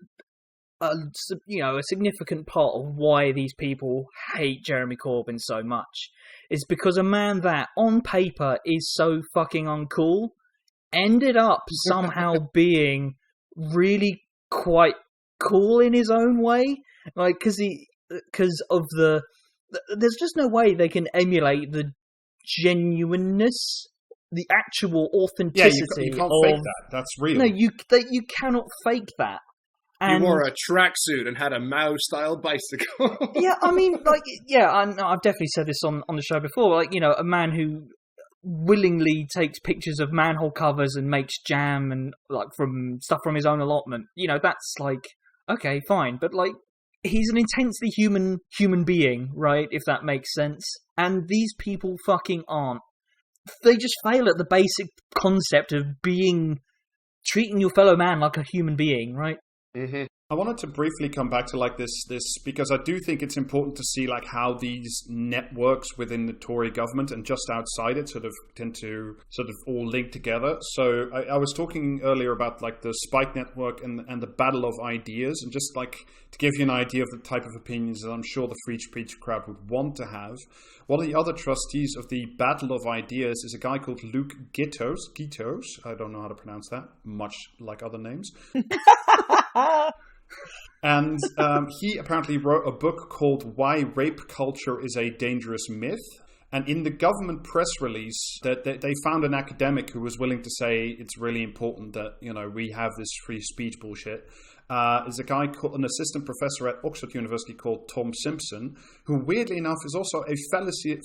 significant part of why these people hate Jeremy Corbyn so much is because a man that on paper is so fucking uncool ended up somehow being really quite cool in his own way, like because of there's just no way they can emulate the genuineness, the actual authenticity. You can't fake that. That's real. No, you cannot fake that. And you wore a tracksuit and had a Mao-style bicycle. I've definitely said this on the show before. Like, a man who willingly takes pictures of manhole covers and makes jam and like from stuff from his own allotment. That's like, okay, fine, but like, he's an intensely human being, right? If that makes sense. And these people fucking aren't. They just fail at the basic concept of treating your fellow man like a human being, right? Mm-hmm. I wanted to briefly come back to like this because I do think it's important to see like how these networks within the Tory government and just outside it sort of tend to sort of all link together. So I was talking earlier about like the Spike network and the battle of ideas, and just like to give you an idea of the type of opinions that I'm sure the free speech crowd would want to have. One of the other trustees of the battle of ideas is a guy called Luke Gittos. I don't know how to pronounce that, much like other names. And he apparently wrote a book called Why Rape Culture is a Dangerous Myth. And in the government press release, that they found an academic who was willing to say it's really important that, we have this free speech bullshit. Is a guy called an assistant professor at Oxford University called Tom Simpson, who weirdly enough is also a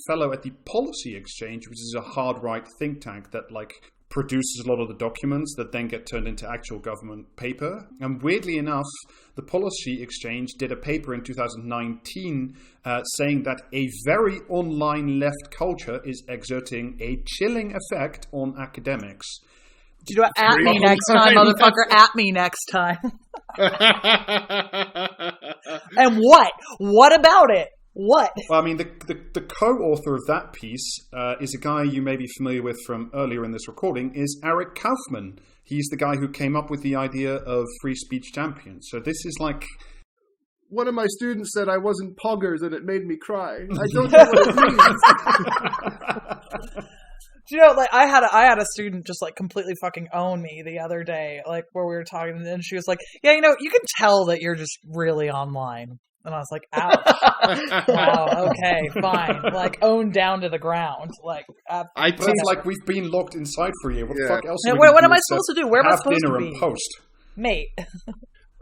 fellow at the Policy Exchange, which is a hard right think tank that like produces a lot of the documents that then get turned into actual government paper. And weirdly enough, the Policy Exchange did a paper in 2019 saying that a very online left culture is exerting a chilling effect on academics. Do you know what? At me next time, motherfucker. At me next time. And what? What about it? What? Well, I mean, the co-author of that piece is a guy you may be familiar with from earlier in this recording, is Eric Kaufman, He's the guy who came up with the idea of free speech champions. So this is like... One of my students said I wasn't poggers and it made me cry. I don't know what it means. Do you know, like, I had a student just, like, completely fucking own me the other day, like, where we were talking, and she was like, yeah, you know, you can tell that you're just really online. And I was like, ouch. Wow, okay, fine. Like, owned down to the ground. Like, I feel like we've been locked inside for a year. What the fuck else now, what am I supposed to do? Where am I supposed to be? And post? Mate.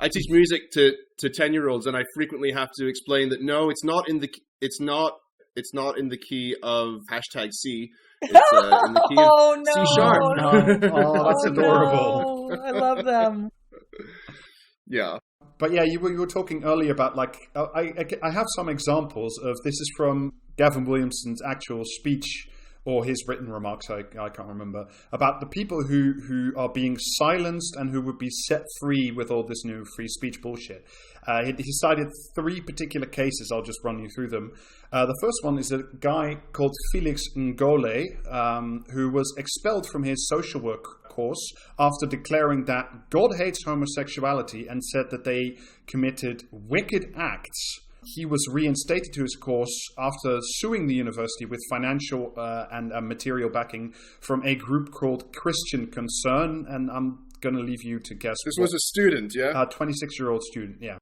I teach music to 10-year-olds, and I frequently have to explain that no, it's not in the key of #C. It's in the key of C sharp. Oh, that's adorable. No. I love them. Yeah. But yeah, you were talking earlier about, like, I have some examples of, this is from Gavin Williamson's actual speech, or his written remarks, I can't remember, about the people who are being silenced and who would be set free with all this new free speech bullshit. He cited 3 particular cases. I'll just run you through them. The first one is a guy called Felix Ngole, who was expelled from his social work course after declaring that God hates homosexuality and said that they committed wicked acts. He was reinstated to his course after suing the university with financial and material backing from a group called Christian Concern, and I'm going to leave you to guess. This was a student, yeah? 26-year-old student, yeah.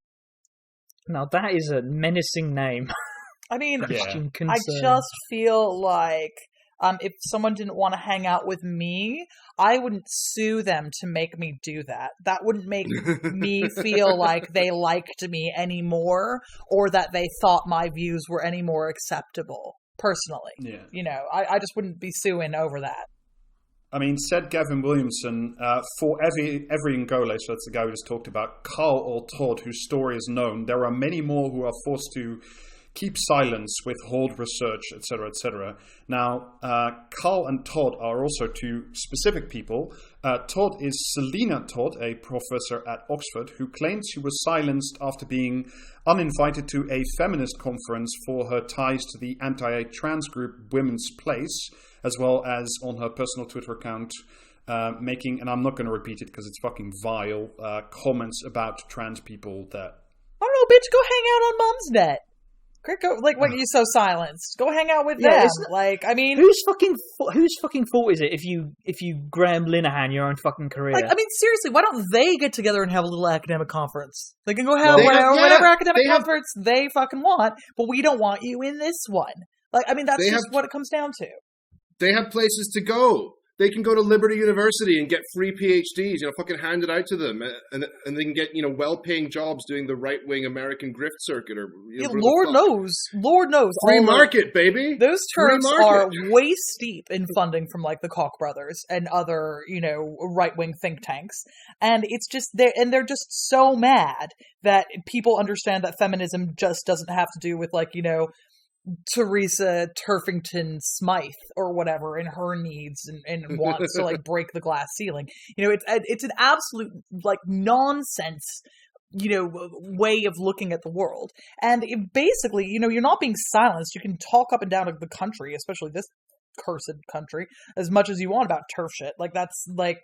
Now that is a menacing name. I mean, Christian Concern. I just feel like if someone didn't want to hang out with me, I wouldn't sue them to make me do that. That wouldn't make me feel like they liked me anymore, or that they thought my views were any more acceptable, personally. Yeah. You know, I just wouldn't be suing over that. I mean, said Gavin Williamson, for every Ngole, so that's the guy we just talked about, Carl or Todd, whose story is known, there are many more who are forced to keep silence, withhold research, etc., etc. Now, Carl and Todd are also 2 specific people. Todd is Selina Todd, a professor at Oxford, who claims she was silenced after being uninvited to a feminist conference for her ties to the anti-trans group Women's Place, as well as on her personal Twitter account, making, and I'm not going to repeat it because it's fucking vile, comments about trans people that... I don't know, bitch, go hang out on Mumsnet. Like, what, you so silenced? Go hang out with them. Like, I mean, whose fucking fault is it if you Graham Linehan your own fucking career? Like, I mean, seriously, why don't they get together and have a little academic conference? They can go have whatever academic conference they fucking want, but we don't want you in this one. Like, I mean, that's just what it comes down to. They have places to go. They can go to Liberty University and get free PhDs, fucking hand it out to them. And they can get, well-paying jobs doing the right-wing American grift circuit. Or Lord knows. Free market, baby. Those terms are way steep in funding from, like, the Koch brothers and other, right-wing think tanks. And it's just, they're just so mad that people understand that feminism just doesn't have to do with, like, Teresa Turfington Smythe or whatever and her needs and wants to, like, break the glass ceiling. It's an absolute, like, nonsense, way of looking at the world. And basically, you're not being silenced. You can talk up and down the country, especially this cursed country, as much as you want about turf shit. Like, that's, like,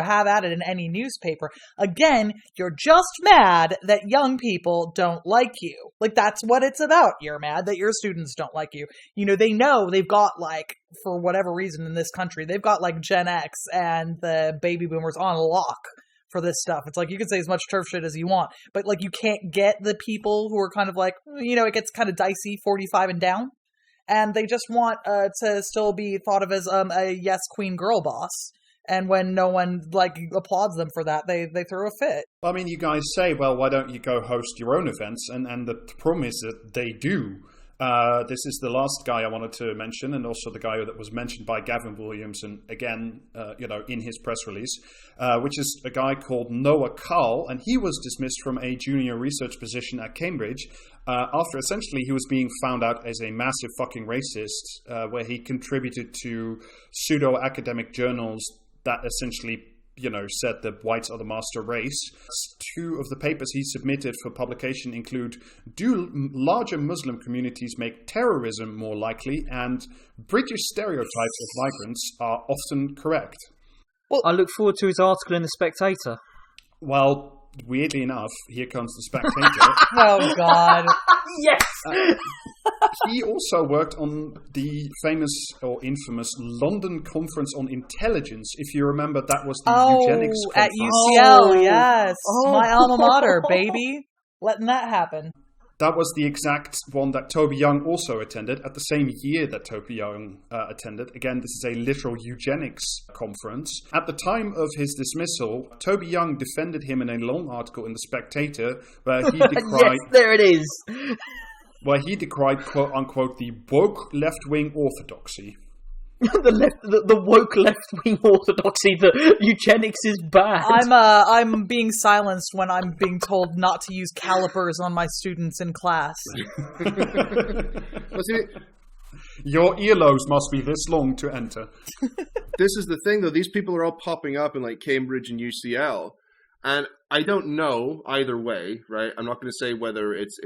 have at it in any newspaper. Again, you're just mad that young people don't like you. Like, that's what it's about. You're mad that your students don't like you. They know they've got, like, for whatever reason in this country, they've got, like, Gen X and the baby boomers on lock for this stuff. It's like, you can say as much turf shit as you want, but, like, you can't get the people who are kind of like, it gets kind of dicey, 45 and down. And they just want to still be thought of as a yes queen girl boss. And when no one, like, applauds them for that, they throw a fit. I mean, you guys say, well, why don't you go host your own events? And the problem is that they do. This is the last guy I wanted to mention, and also the guy that was mentioned by Gavin Williamson, again, in his press release, which is a guy called Noah Carl, and he was dismissed from a junior research position at Cambridge after essentially he was being found out as a massive fucking racist, where he contributed to pseudo-academic journals that essentially said that whites are the master race. 2 of the papers he submitted for publication include Do Larger Muslim Communities Make Terrorism More Likely? And British Stereotypes of Migrants Are Often Correct. I look forward to his article in The Spectator. Well, weirdly enough, here comes The Spectator. Oh, God. Yes! He also worked on the famous or infamous London Conference on Intelligence. If you remember, that was the eugenics at conference. UCL, yes. Oh. My alma mater, baby. Letting that happen. That was the exact one that Toby Young also attended at the same year that Toby Young attended. Again, this is a literal eugenics conference. At the time of his dismissal, Toby Young defended him in a long article in The Spectator where he decried... Yes, there it is. Where he decried, quote-unquote, the woke left-wing orthodoxy. the woke left-wing orthodoxy that eugenics is bad. I'm being silenced when I'm being told not to use callipers on my students in class. Your earlobes must be this long to enter. This is the thing, though. These people are all popping up in like Cambridge and UCL, and I don't know either way, right? I'm not going to say whether it's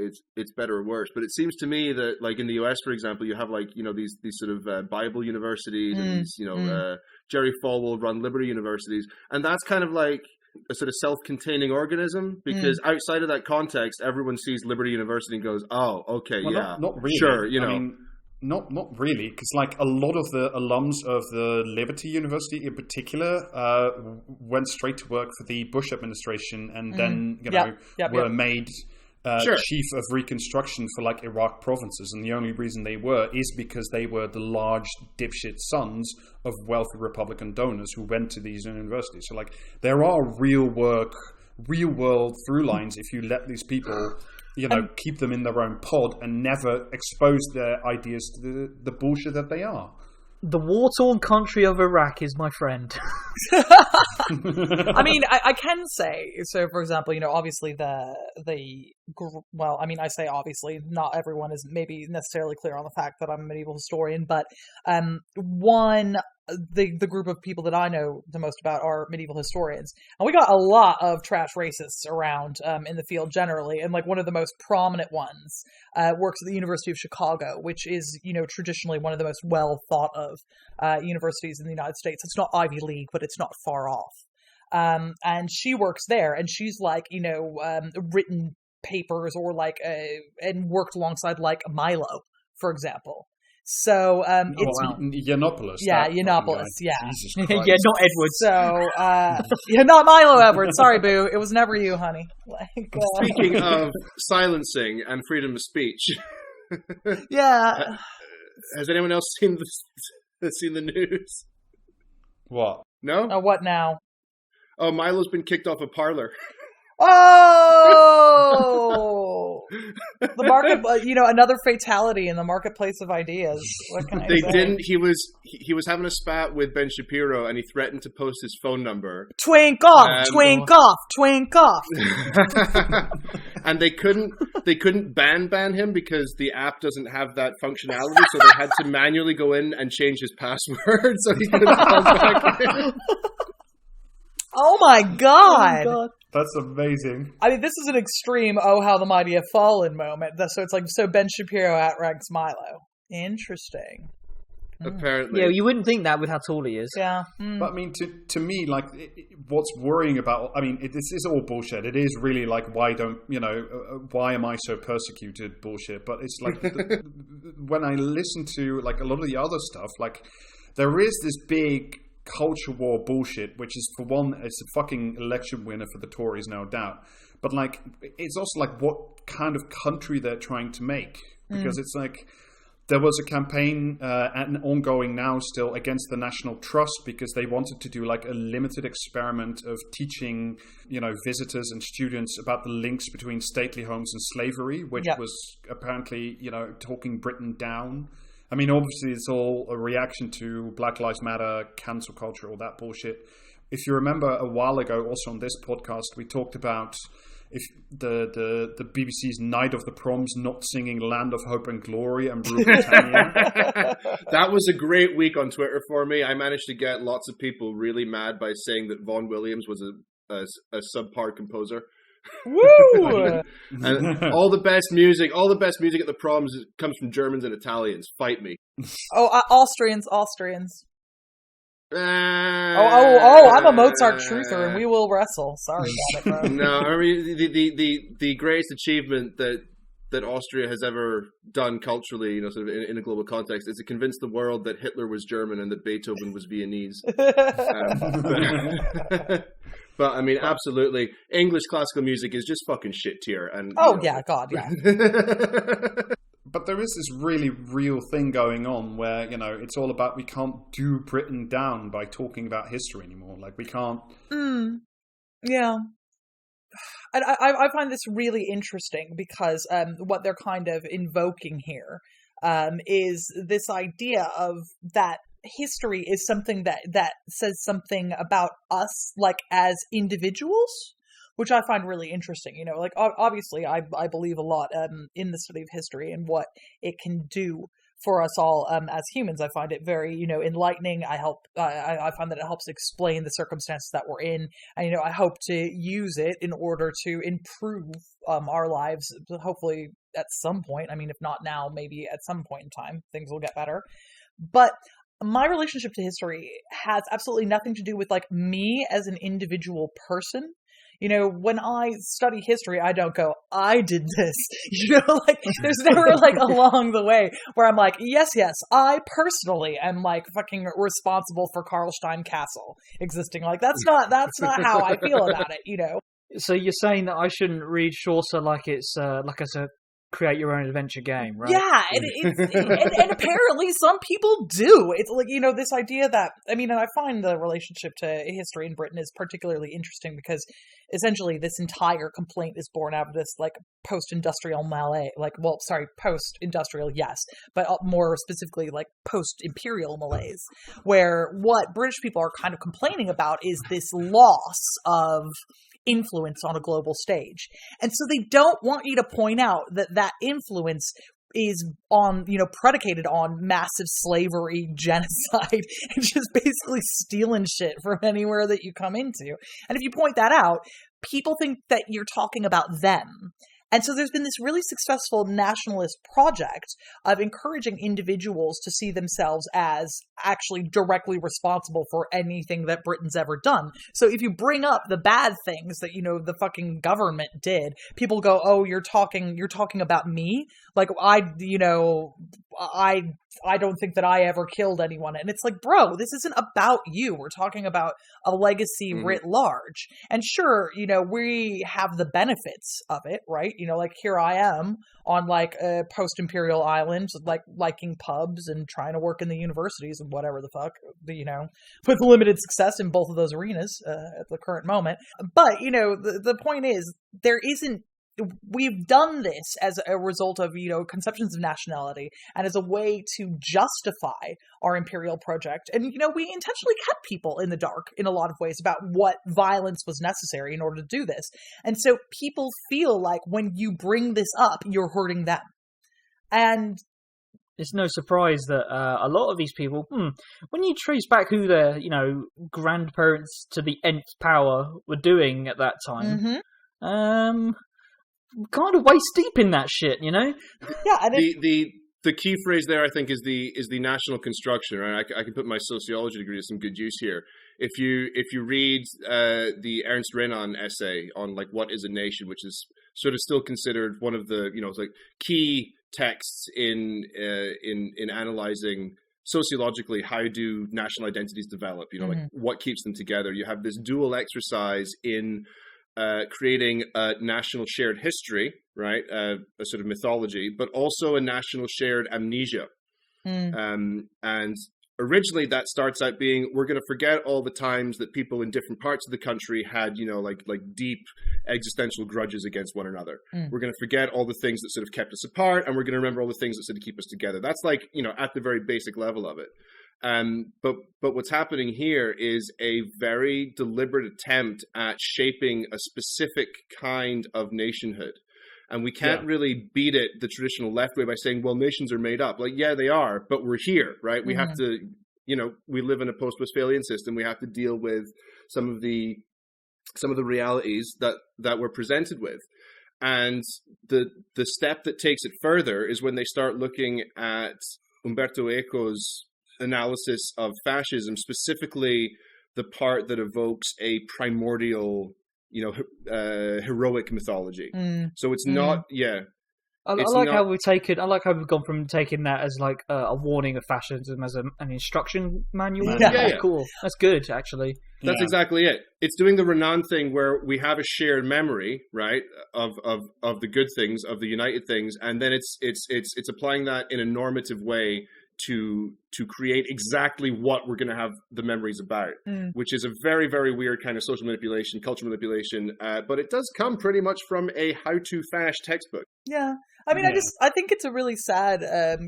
better or worse, but it seems to me that, like in the US, for example, you have like these sort of Bible universities and these Jerry Falwell run liberty universities, and that's kind of like a sort of self-containing organism because outside of that context, everyone sees Liberty University and goes, "Oh, okay, well, yeah, not really. Sure." I mean, not really, because like a lot of the alums of the Liberty University in particular went straight to work for the Bush administration and then were made chief of reconstruction for like Iraq provinces, and the only reason they were is because they were the large dipshit sons of wealthy Republican donors who went to these universities. So like there are real world through lines if you let these people keep them in their own pod and never expose their ideas to the bullshit that they are. The war-torn country of Iraq is my friend. I mean, I can say, so for example, obviously I say obviously, not everyone is maybe necessarily clear on the fact that I'm a medieval historian, but the group of people that I know the most about are medieval historians. And we got a lot of trash racists around in the field generally, and like one of the most prominent ones works at the University of Chicago, which is, traditionally one of the most well thought of universities in the United States. It's not Ivy League, but it's not far off. And she works there, and she's like, written papers or like, and worked alongside like Milo, for example. So it's Yiannopoulos. Yeah, Yiannopoulos. Yeah, Jesus Yeah, Christ. not Edwards. So not Milo Edwards. Sorry, boo. It was never you, honey. Speaking of silencing and freedom of speech, yeah. Has anyone else seen the news? What? No. What now? Oh, Milo's been kicked off a Parler. Oh, the market. Another fatality in the marketplace of ideas. What can I say? They didn't. He was having a spat with Ben Shapiro, and he threatened to post his phone number. Twink off, twink off, twink off. And they couldn't ban him because the app doesn't have that functionality, so they had to manually go in and change his password so he couldn't log back in. Oh my god. That's amazing. I mean, this is an extreme how the mighty have fallen moment. So it's like, Ben Shapiro outranks Milo. Interesting. Apparently. Yeah, you wouldn't think that with how tall he is. Yeah. But I mean, to me, like, what's worrying about, this is all bullshit. It is really like, why am I so persecuted bullshit? But it's like, when I listen to like a lot of the other stuff, like, there is this big culture war bullshit, which is, for one, it's a fucking election winner for the Tories, no doubt. But like, it's also like what kind of country they're trying to make, because it's like there was a campaign and ongoing now still against the National Trust because they wanted to do like a limited experiment of teaching, visitors and students about the links between stately homes and slavery, which was apparently, talking Britain down. I mean, obviously, it's all a reaction to Black Lives Matter, cancel culture, all that bullshit. If you remember a while ago, also on this podcast, we talked about if the BBC's Night of the Proms not singing Land of Hope and Glory and Rule Britannia. That was a great week on Twitter for me. I managed to get lots of people really mad by saying that Vaughan Williams was a subpar composer. Woo! And all the best music at the Proms comes from Germans and Italians. Fight me. Oh, Austrians. I'm a Mozart truther, and we will wrestle. Sorry about it, bro. No, I mean the greatest achievement that Austria has ever done culturally, sort of in a global context, is to convince the world that Hitler was German and that Beethoven was Viennese. But I mean, absolutely, English classical music is just fucking shit tier. And yeah, God, yeah. But there is this really real thing going on where, it's all about we can't do Britain down by talking about history anymore. Like, we can't... Yeah. And I find this really interesting because what they're kind of invoking here is this idea of that history is something that says something about us, like, as individuals, which I find really interesting. Like, obviously I believe a lot in the study of history and what it can do for us all as humans. I find it very, enlightening. I find that it helps explain the circumstances that we're in. And, I hope to use it in order to improve our lives, hopefully at some point. I mean, if not now, maybe at some point in time, things will get better. But my relationship to history has absolutely nothing to do with, like, me as an individual person. When I study history, I don't go, I did this. Like, there's never, like, along the way where I'm like, yes, I personally am, like, fucking responsible for Karlstein Castle existing. Like, that's not how I feel about it, So you're saying that I shouldn't read Chaucer like it's a create your own adventure game, right? Yeah, and apparently some people do. It's like, this idea that, and I find the relationship to history in Britain is particularly interesting because essentially this entire complaint is born out of this, like, post-industrial malaise, post-industrial, yes, but more specifically, like, post-imperial malaise, where what British people are kind of complaining about is this loss of influence on a global stage. And so they don't want you to point out that influence is predicated on massive slavery, genocide, and just basically stealing shit from anywhere that you come into. And if you point that out, people think that you're talking about them. And so there's been this really successful nationalist project of encouraging individuals to see themselves as actually directly responsible for anything that Britain's ever done. So if you bring up the bad things that, the fucking government did, people go, oh, you're talking about me? Like, I don't think that I ever killed anyone. And it's like, bro, this isn't about you. We're talking about a legacy writ large. And sure, we have the benefits of it, right? Like, here I am on, like, a post-imperial island, like, liking pubs and trying to work in the universities and whatever the fuck, with limited success in both of those arenas at the current moment. But, the point is, we've done this as a result of, conceptions of nationality and as a way to justify our imperial project. And, we intentionally kept people in the dark in a lot of ways about what violence was necessary in order to do this. And so people feel like when you bring this up, you're hurting them. And it's no surprise that a lot of these people, when you trace back who their, grandparents to the nth power were doing at that time, kind of waist deep in that shit, Yeah, and the key phrase there, I think, is the national construction. Right, I can put my sociology degree to some good use here. If you read the Ernst Renan essay on, like, what is a nation, which is sort of still considered one of the like key texts in analyzing sociologically how do national identities develop, like what keeps them together. You have this dual exercise in creating a national shared history, right? A sort of mythology, but also a national shared amnesia. And originally that starts out being, we're going to forget all the times that people in different parts of the country had, like deep existential grudges against one another. We're going to forget all the things that sort of kept us apart, and we're going to remember all the things that sort of keep us together. That's like, at the very basic level of it. But what's happening here is a very deliberate attempt at shaping a specific kind of nationhood. And we can't really beat it the traditional left way by saying, well, nations are made up. Like, yeah, they are, but we're here, right? We have to, we live in a post-Westphalian system. We have to deal with some of the realities that we're presented with. And the step that takes it further is when they start looking at Umberto Eco's analysis of fascism, specifically the part that evokes a primordial, heroic mythology. So it's not, I like how we've gone from taking that as like a warning of fascism as an instruction manual. Yeah. Cool. That's good, actually. That's exactly it. It's doing the Renan thing where we have a shared memory, right, of the good things, of the united things, and then it's applying that in a normative way to create exactly what we're going to have the memories about, which is a very, very weird kind of social manipulation, cultural manipulation, but it does come pretty much from a how-to fash textbook. Yeah. I mean, I think it's a really sad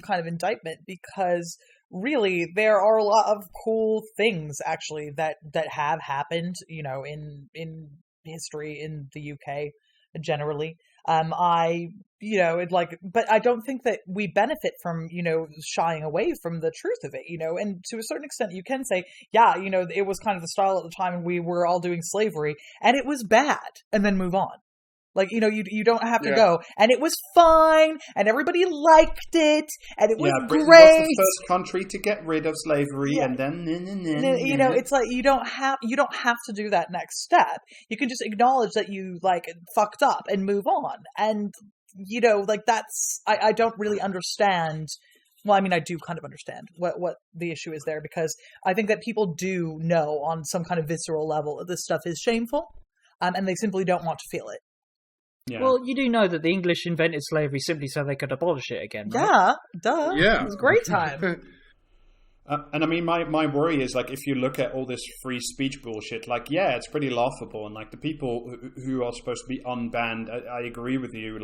kind of indictment, because really there are a lot of cool things actually that have happened, in history in the UK generally. But I don't think that we benefit from, shying away from the truth of it, and to a certain extent you can say, it was kind of the style at the time and we were all doing slavery and it was bad, and then move on. Like, you don't have to go. And it was fine, and everybody liked it, and it was Britain great. was the first country to get rid of slavery, and then it's like you don't have to do that next step. You can just acknowledge that you fucked up and move on. And that's I don't really understand. Well, I mean, I do kind of understand what the issue is there, because I think that people do know on some kind of visceral level that this stuff is shameful, and they simply don't want to feel it. Yeah. Well, you do know that the English invented slavery simply so they could abolish it again, right? Yeah, duh. Yeah. It was a great time. And I mean, my worry is, if you look at all this free speech bullshit, it's pretty laughable. And, the people who are supposed to be unbanned, I agree with you,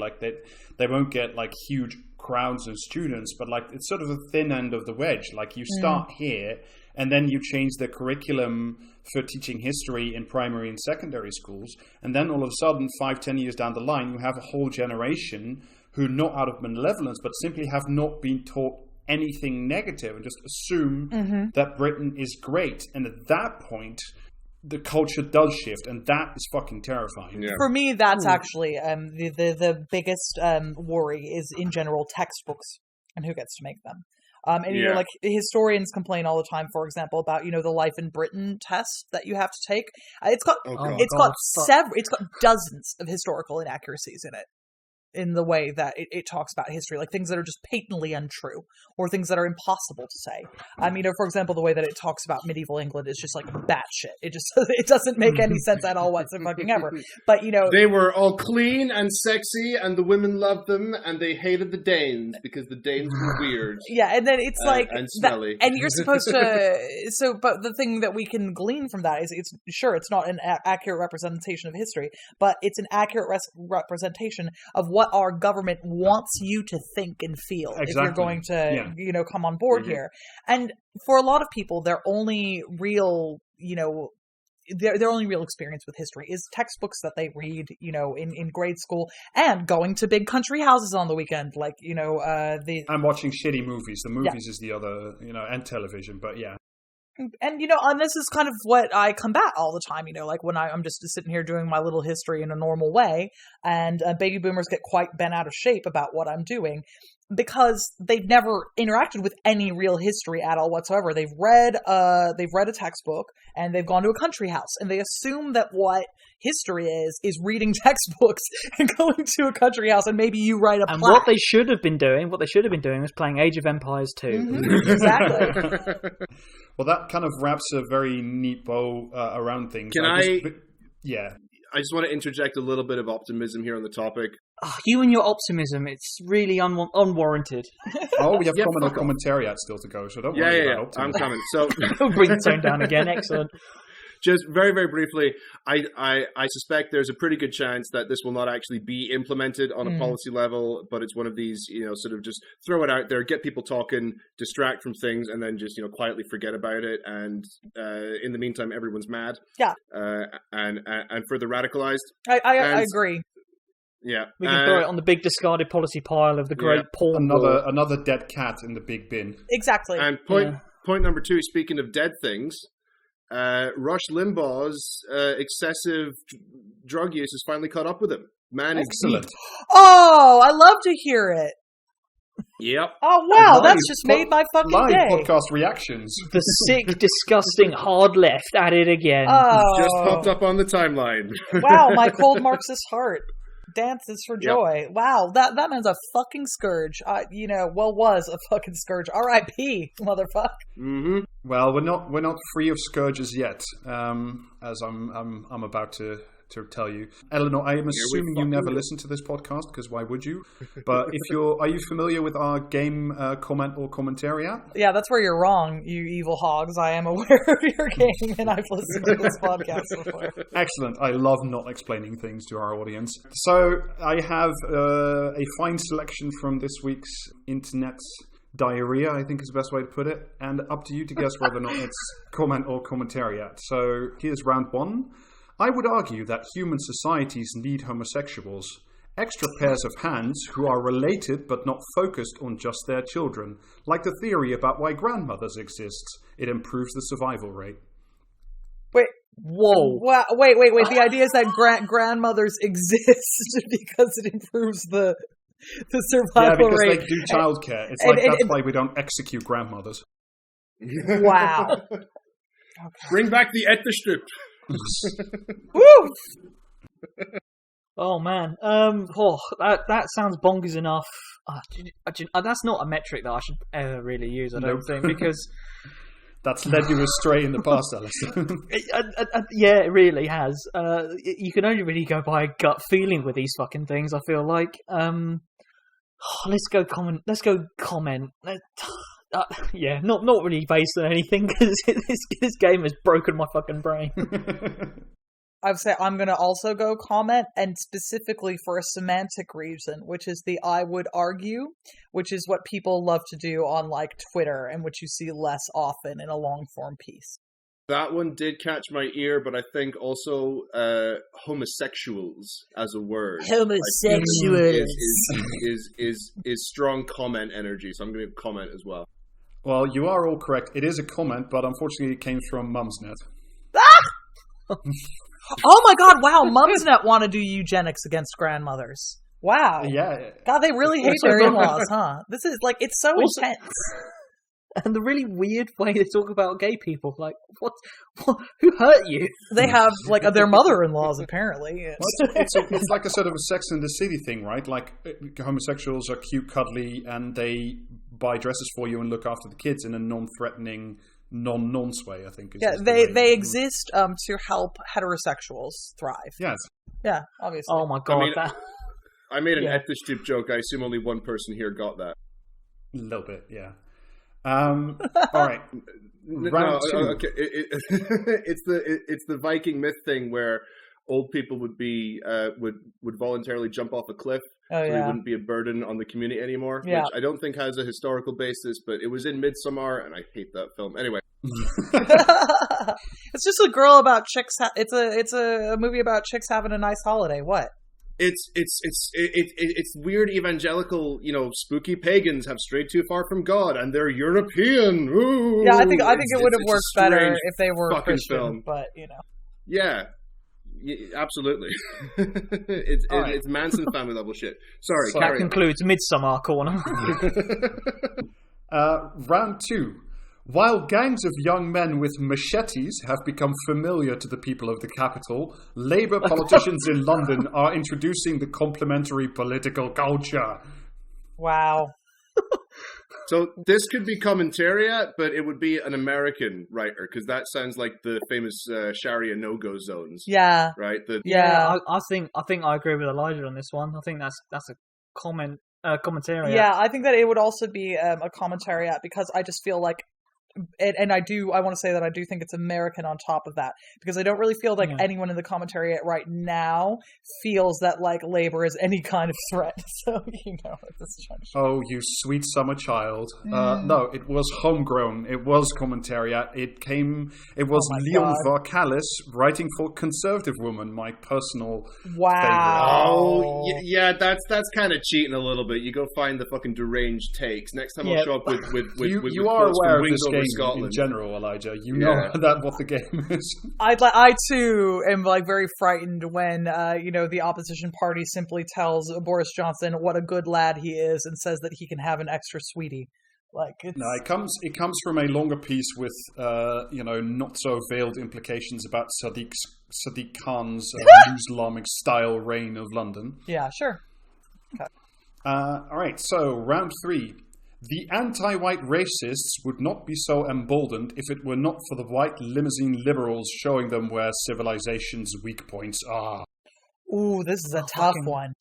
they won't get, huge crowds of students, but, it's sort of the thin end of the wedge. You start here, and then you change the curriculum for teaching history in primary and secondary schools, and then all of a sudden, 5-10 years down the line, you have a whole generation who, not out of malevolence, but simply have not been taught anything negative and just assume that Britain is great. And at that point, the culture does shift, and that is fucking terrifying. Yeah. For me, that's actually the biggest worry is, in general, textbooks and who gets to make them. Historians complain all the time, for example, about the Life in Britain test that you have to take. It's got dozens of historical inaccuracies in it, in the way that it talks about history, things that are just patently untrue, or things that are impossible to say. For example, the way that it talks about medieval England is just batshit. It doesn't make any sense at all whatsoever. But they were all clean and sexy, and the women loved them, and they hated the Danes because the Danes were weird. Yeah, and then it's and smelly. And you're supposed to. But the thing that we can glean from that is, it's not an accurate representation of history, but it's an accurate representation of what our government wants you to think and feel if you're going to, come on board here. And for a lot of people, their only real, their only real experience with history is textbooks that they read, in grade school, and going to big country houses on the weekend, I'm watching shitty movies. The movies is the other, and television, but yeah. And, and this is kind of what I combat all the time, when I'm just sitting here doing my little history in a normal way, and baby boomers get quite bent out of shape about what I'm doing, because they've never interacted with any real history at all whatsoever. They've read a textbook, and they've gone to a country house, and they assume that what history is reading textbooks and going to a country house, and maybe you write a plaque. And what they should have been doing was playing Age of Empires 2. Mm-hmm. Exactly. Well, that kind of wraps a very neat bow around things. Yeah. I just want to interject a little bit of optimism here on the topic. Oh, you and your optimism, it's really unwarranted. Oh, we have commentariat still to go, so don't worry about optimism. I'm coming. So bring the tone down again. Excellent. Just very, very briefly, I suspect there's a pretty good chance that this will not actually be implemented on a policy level, but it's one of these, sort of just throw it out there, get people talking, distract from things, and then just, quietly forget about it. And in the meantime, everyone's mad. Yeah. And further radicalized. I agree. Yeah. We can throw it on the big discarded policy pile of the great porn. Another dead cat in the big bin. Exactly. And point number 2, speaking of dead things, Rush Limbaugh's excessive drug use has finally caught up with him. Man, excellent. Oh, I love to hear it. Yep. Oh wow, Live that's just made my fucking live day. podcast reactions. The sick, disgusting hard left at it again. Oh, Just popped up on the timeline. wow, my cold Marxist heart dances for Yep. joy. Wow, that man's a fucking scourge. Was a fucking scourge. R.I.P. motherfucker. Mm-hmm. Well, we're not free of scourges yet, as I'm about to tell you. Eleanor, I am assuming you never listen to this podcast, because why would you? But are you familiar with our game comment or commentary app? Yeah, that's where you're wrong, you evil hogs. I am aware of your game, and I've listened to this podcast before. Excellent. I love not explaining things to our audience. So I have a fine selection from this week's internet diarrhea, I think is the best way to put it, and up to you to guess whether or not it's comment or commentary app. So here's round one. I would argue that human societies need homosexuals, extra pairs of hands who are related but not focused on just their children, like the theory about why grandmothers exist. It improves the survival rate. Wait. Whoa. Wow, wait. The idea is that grandmothers exist because it improves the survival rate. Yeah, because they do childcare. It's that's why we don't execute grandmothers. Wow. Okay. Bring back the Etterstrip. Woo! Oh man, that sounds bonkers enough. That's not a metric that I should ever really use. I don't think, because that's led you astray in the past, Alistair. yeah, it really has. You can only really go by a gut feeling with these fucking things. I feel like. Let's go comment. Yeah, not really based on anything, because this game has broken my fucking brain. I would say I'm going to also go comment, and specifically for a semantic reason, which is the I would argue, which is what people love to do on like Twitter, and which you see less often in a long form piece. That one did catch my ear, but I think also homosexuals as a word. Homosexuals is strong comment energy, so I'm going to comment as well. Well, you are all correct. It is a comment, but unfortunately it came from Mumsnet. Ah! Oh my god, wow, Mumsnet want to do eugenics against grandmothers. Wow. Yeah. God, they really hate their in-laws, huh? This is, like, it's so Also, intense. And the really weird way they talk about gay people. Like, what who hurt you? They have, like, their mother-in-laws, apparently. It's like a sort of a Sex and the City thing, right? Like, homosexuals are cute, cuddly, and they buy dresses for you and look after the kids in a non-threatening, non-nonce way, I think. Yeah, they exist to help heterosexuals thrive. Yes. Yeah, obviously. Oh my god, I made an Etterstrip joke. I assume only one person here got that. A little bit, yeah. All right. Round two. Okay. It's the Viking myth thing where old people would be would voluntarily jump off a cliff, so they wouldn't be a burden on the community anymore. Yeah. Which I don't think has a historical basis, but it was in Midsommar, and I hate that film. Anyway, It's just a girl about chicks. It's a movie about chicks having a nice holiday. What? It's weird evangelical, spooky pagans have strayed too far from God, and they're European. Ooh. Yeah, I think it would have worked better if they were Christian, film. But Yeah, absolutely. It's Manson family level shit. Sorry, that concludes Midsommar Corner. Round two. While gangs of young men with machetes have become familiar to the people of the capital, Labour politicians in London are introducing the complementary political culture. wow. So this could be commentariat, but it would be an American writer, because that sounds like the famous Sharia no-go zones. Yeah. Right? I think I agree with Elijah on this one. I think that's a commentary. Yeah, I think that it would also be a commentariat, because I just feel like, and I want to say that I do think it's American on top of that, because I don't really feel like anyone in the commentariat right now feels that like Labour is any kind of threat. So, at this juncture. Oh, you sweet summer child. No, it was homegrown. It was commentariat. It was Leon Varkalis writing for Conservative Woman, my personal favorite. Oh, yeah, that's kind of cheating a little bit. You go find the fucking deranged takes. Next time I'll show up with you are aware of this game game Scotland. in general, Elijah. You know that what the game is. I too am like very frightened when the opposition party simply tells Boris Johnson what a good lad he is and says that he can have an extra sweetie. Like no, it comes from a longer piece with not so veiled implications about Sadiq Khan's Islamic style reign of London. Yeah, sure. Okay. All right, so round 3. The anti-white racists would not be so emboldened if it were not for the white limousine liberals showing them where civilization's weak points are. Ooh, this is a tough one.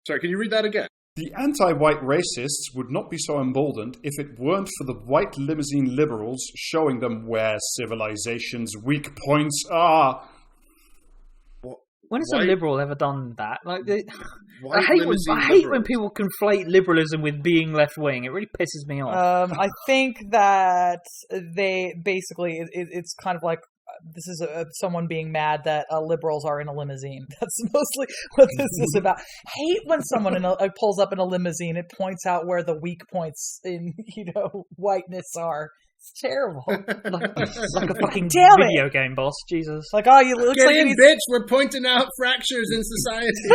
Sorry, can you read that again? The anti-white racists would not be so emboldened if it weren't for the white limousine liberals showing them where civilization's weak points are. When has a liberal ever done that? Like, I White hate when people conflate liberalism with being left-wing. It really pisses me off. I think that they basically, it's kind of like, this is someone being mad that liberals are in a limousine. That's mostly what this is about. Hate when someone pulls up in a limousine. It points out where the weak points in whiteness are. It's terrible. It's like a fucking Damn video game, boss. Jesus. Like, oh, you look Get like in, bitch! We're pointing out fractures in society.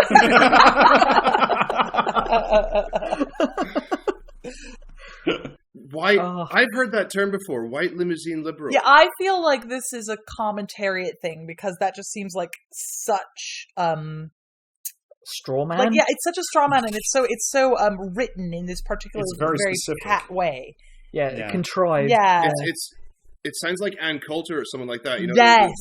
White. I've heard that term before. White limousine liberal. Yeah, I feel like this is a commentariat thing because that just seems like such straw man. Like, yeah, it's such a straw man, and it's so written in this particular very specific pat way. Yeah, contrived. Yeah, it sounds like Ann Coulter or someone like that. Yes.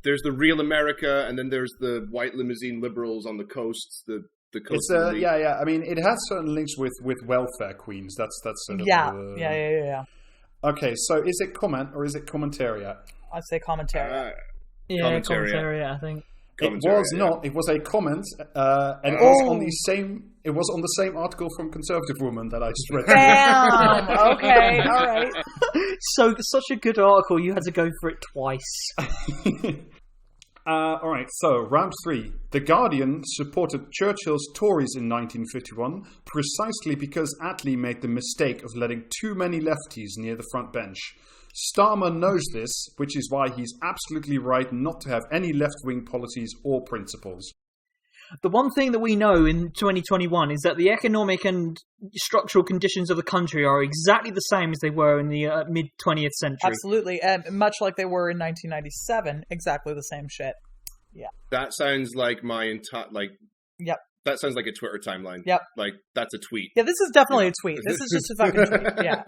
There's the real America, and then there's the white limousine liberals on the coast. The coast. Yeah. I mean, it has certain links with welfare queens. That's sort of yeah. Okay, so is it comment or is it commentariat? I'd say commentariat. Commentariat, I think. It was not. It was a comment, and it was on the same. It was on the same article from Conservative Woman that I just read. Damn. Okay. All right. So such a good article. You had to go for it twice. All right. So round 3. The Guardian supported Churchill's Tories in 1951 precisely because Attlee made the mistake of letting too many lefties near the front bench. Starmer knows this, which is why he's absolutely right not to have any left-wing policies or principles. The one thing that we know in 2021 is that the economic and structural conditions of the country are exactly the same as they were in the mid-20th century. Absolutely, and much like they were in 1997, exactly the same shit. Yeah. That sounds like my entire, Yep. That sounds like a Twitter timeline. Yep. Like, that's a tweet. Yeah, this is definitely a tweet. This is just a fucking tweet. Yeah.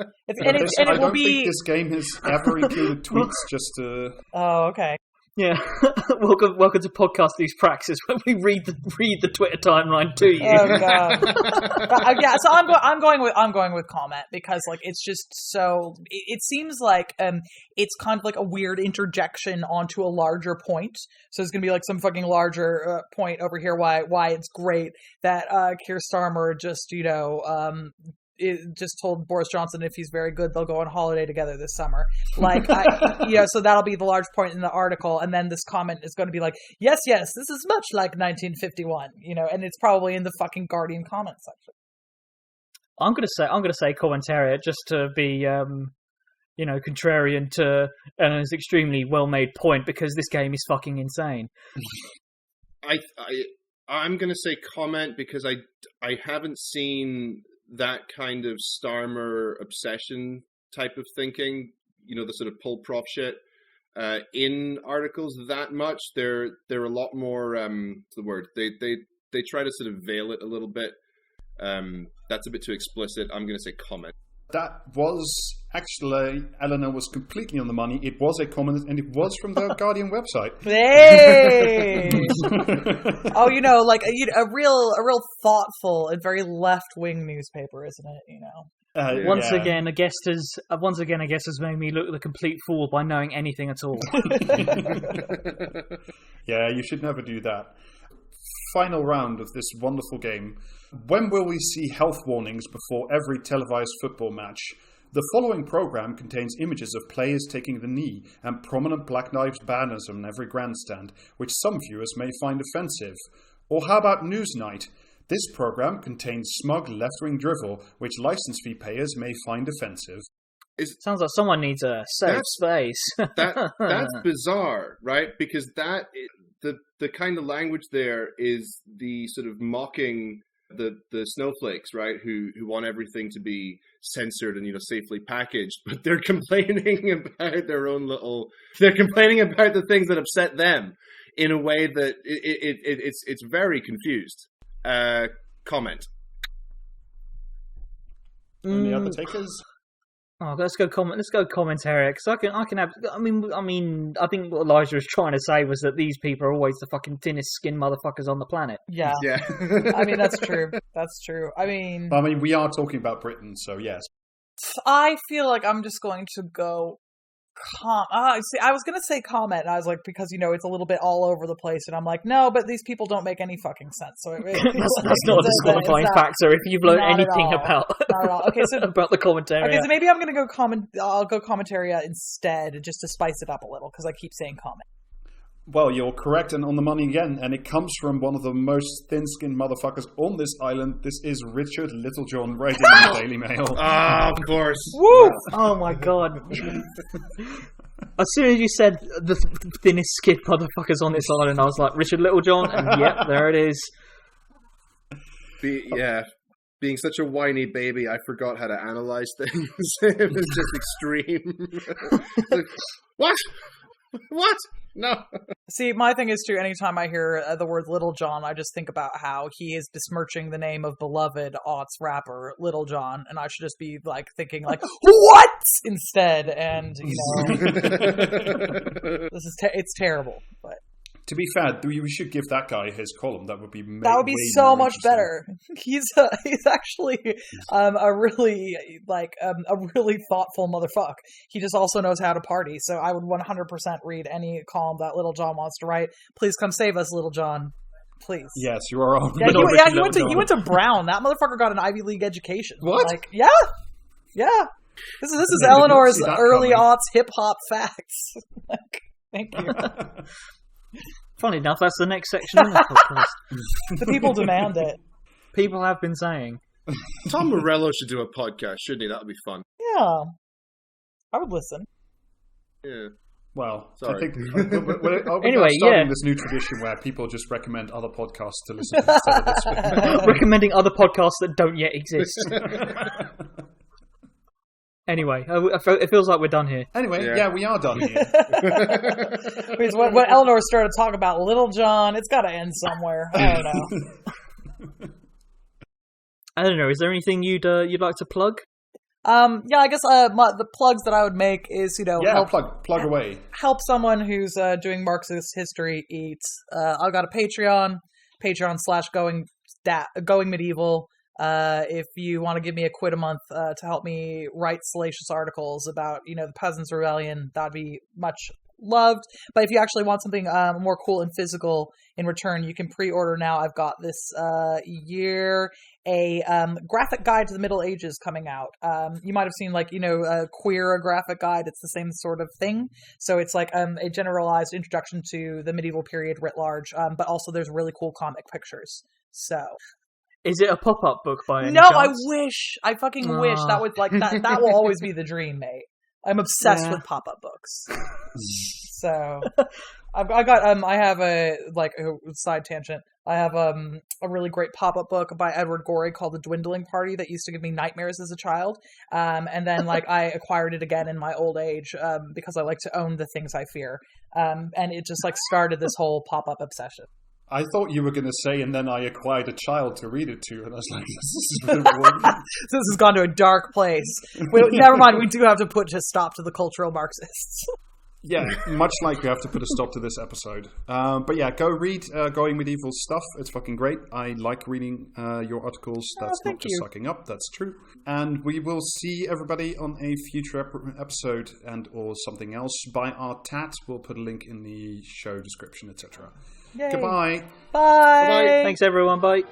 I don't think this game has ever included tweets, just to... Oh, okay. Yeah. welcome to Podcast These Praxis, when we read the Twitter timeline to you. Oh god. But, yeah, so I'm going with comment because it's just so it seems like it's kind of like a weird interjection onto a larger point. So it's going to be like some fucking larger point over here why it's great that Keir Starmer just just told Boris Johnson if he's very good, they'll go on holiday together this summer. So that'll be the large point in the article. And then this comment is going to be like, yes, this is much like 1951, and it's probably in the fucking Guardian comment section. I'm going to say commentariat just to be, contrarian to Eleanor's extremely well-made point because this game is fucking insane. I'm going to say comment because I haven't seen that kind of Starmer obsession type of thinking, the sort of pull prop shit, in articles that much. They're a lot more, what's the word? They try to sort of veil it a little bit. That's a bit too explicit. I'm going to say comment. That was actually, Eleanor was completely on the money. It was a comment, and it was from the Guardian website. Hey! Oh, a real thoughtful and very left-wing newspaper, isn't it? Once again, a guest has made me look the complete fool by knowing anything at all. Yeah, you should never do that. Final round of this wonderful game. When will we see health warnings before every televised football match? The following program contains images of players taking the knee and prominent Black Lives banners on every grandstand, which some viewers may find offensive. Or how about Newsnight? This program contains smug left-wing drivel, which license fee payers may find offensive. Sounds like someone needs a safe space. That's bizarre, right? Because the kind of language there is the sort of mocking the snowflakes, right? Who want everything to be censored and safely packaged, but they're complaining about their own little. They're complaining about the things that upset them in a way that it's very confused. Comment. Any other takers? Oh, let's go commentary, because I can have. I mean, I think what Elijah was trying to say was that these people are always the fucking thinnest skinned motherfuckers on the planet. Yeah. I mean, that's true. That's true. I mean, we are talking about Britain, so yes. I feel like I'm just going to go. See, I was going to say comment, and I was like, because, it's a little bit all over the place, and I'm like, no, but these people don't make any fucking sense. So that's not a disqualifying factor if you've learned anything about about the commentary. Okay, so maybe I'm going to go I'll go commentary instead, just to spice it up a little, because I keep saying comment. Well, you're correct and on the money again, and it comes from one of the most thin-skinned motherfuckers on this island. This is Richard Littlejohn, right in the Daily Mail. Ah, of course. Woo! Oh my god. As soon as you said the thinnest skinned motherfuckers on this island, I was like, Richard Littlejohn, and yep, there it is. Being such a whiny baby, I forgot how to analyze things. It was just extreme. Like, what? What? No. See, my thing is too, anytime I hear the word Little John, I just think about how he is besmirching the name of beloved aughts rapper Little John, and I should just be like thinking like, what? Instead, and it's terrible. But to be fair, we should give that guy his column. That would be so much better. He's actually a really thoughtful motherfucker. He just also knows how to party. So I would 100% read any column that Little John wants to write. Please come save us, Little John. Please. Yes, you are on. Yeah, you went to Brown. That motherfucker got an Ivy League education. What? Like, yeah. This is Eleanor's early aughts hip hop facts. Thank you. Funny enough, that's the next section of the podcast. The people demand it. People have been saying. Tom Morello should do a podcast, shouldn't he? That would be fun. Yeah. I would listen. Yeah. Well, sorry. I think we're starting this new tradition where people just recommend other podcasts to listen to instead of this one. Recommending other podcasts that don't yet exist. Anyway, it feels like we're done here. Anyway, yeah we are done here. Because when Eleanor started talking about Little John, it's got to end somewhere. I don't know. Eleanor, is there anything you'd like to plug? Yeah, I guess the plugs that I would make is, plug away. Help someone who's doing Marxist history eat. I've got a Patreon/going medieval. If you want to give me a quid a month to help me write salacious articles about, the Peasants' Rebellion, that'd be much loved. But if you actually want something more cool and physical in return, you can pre-order now. I've got this year a graphic guide to the Middle Ages coming out. You might have seen Queer, a graphic guide. It's the same sort of thing. So it's like a generalized introduction to the medieval period writ large. But also there's really cool comic pictures. So... Is it a pop-up book by any No, chance? I wish. I fucking wish. That would that will always be the dream, mate. I'm obsessed with pop-up books. So I have a side tangent. I have a really great pop-up book by Edward Gorey called The Dwindling Party that used to give me nightmares as a child. And then I acquired it again in my old age because I like to own the things I fear. And it just started this whole pop-up obsession. I thought you were going to say, and then I acquired a child to read it to, and I was like, this has gone to a dark place. Never mind, we do have to put a stop to the cultural Marxists. Yeah, much like we have to put a stop to this episode. But yeah, go read Going Medieval stuff. It's fucking great. I like reading your articles. That's not just sucking up, that's true. And we will see everybody on a future episode and or something else. Buy our tat. We'll put a link in the show description, etc. Goodbye. Bye. Thanks, everyone. Bye.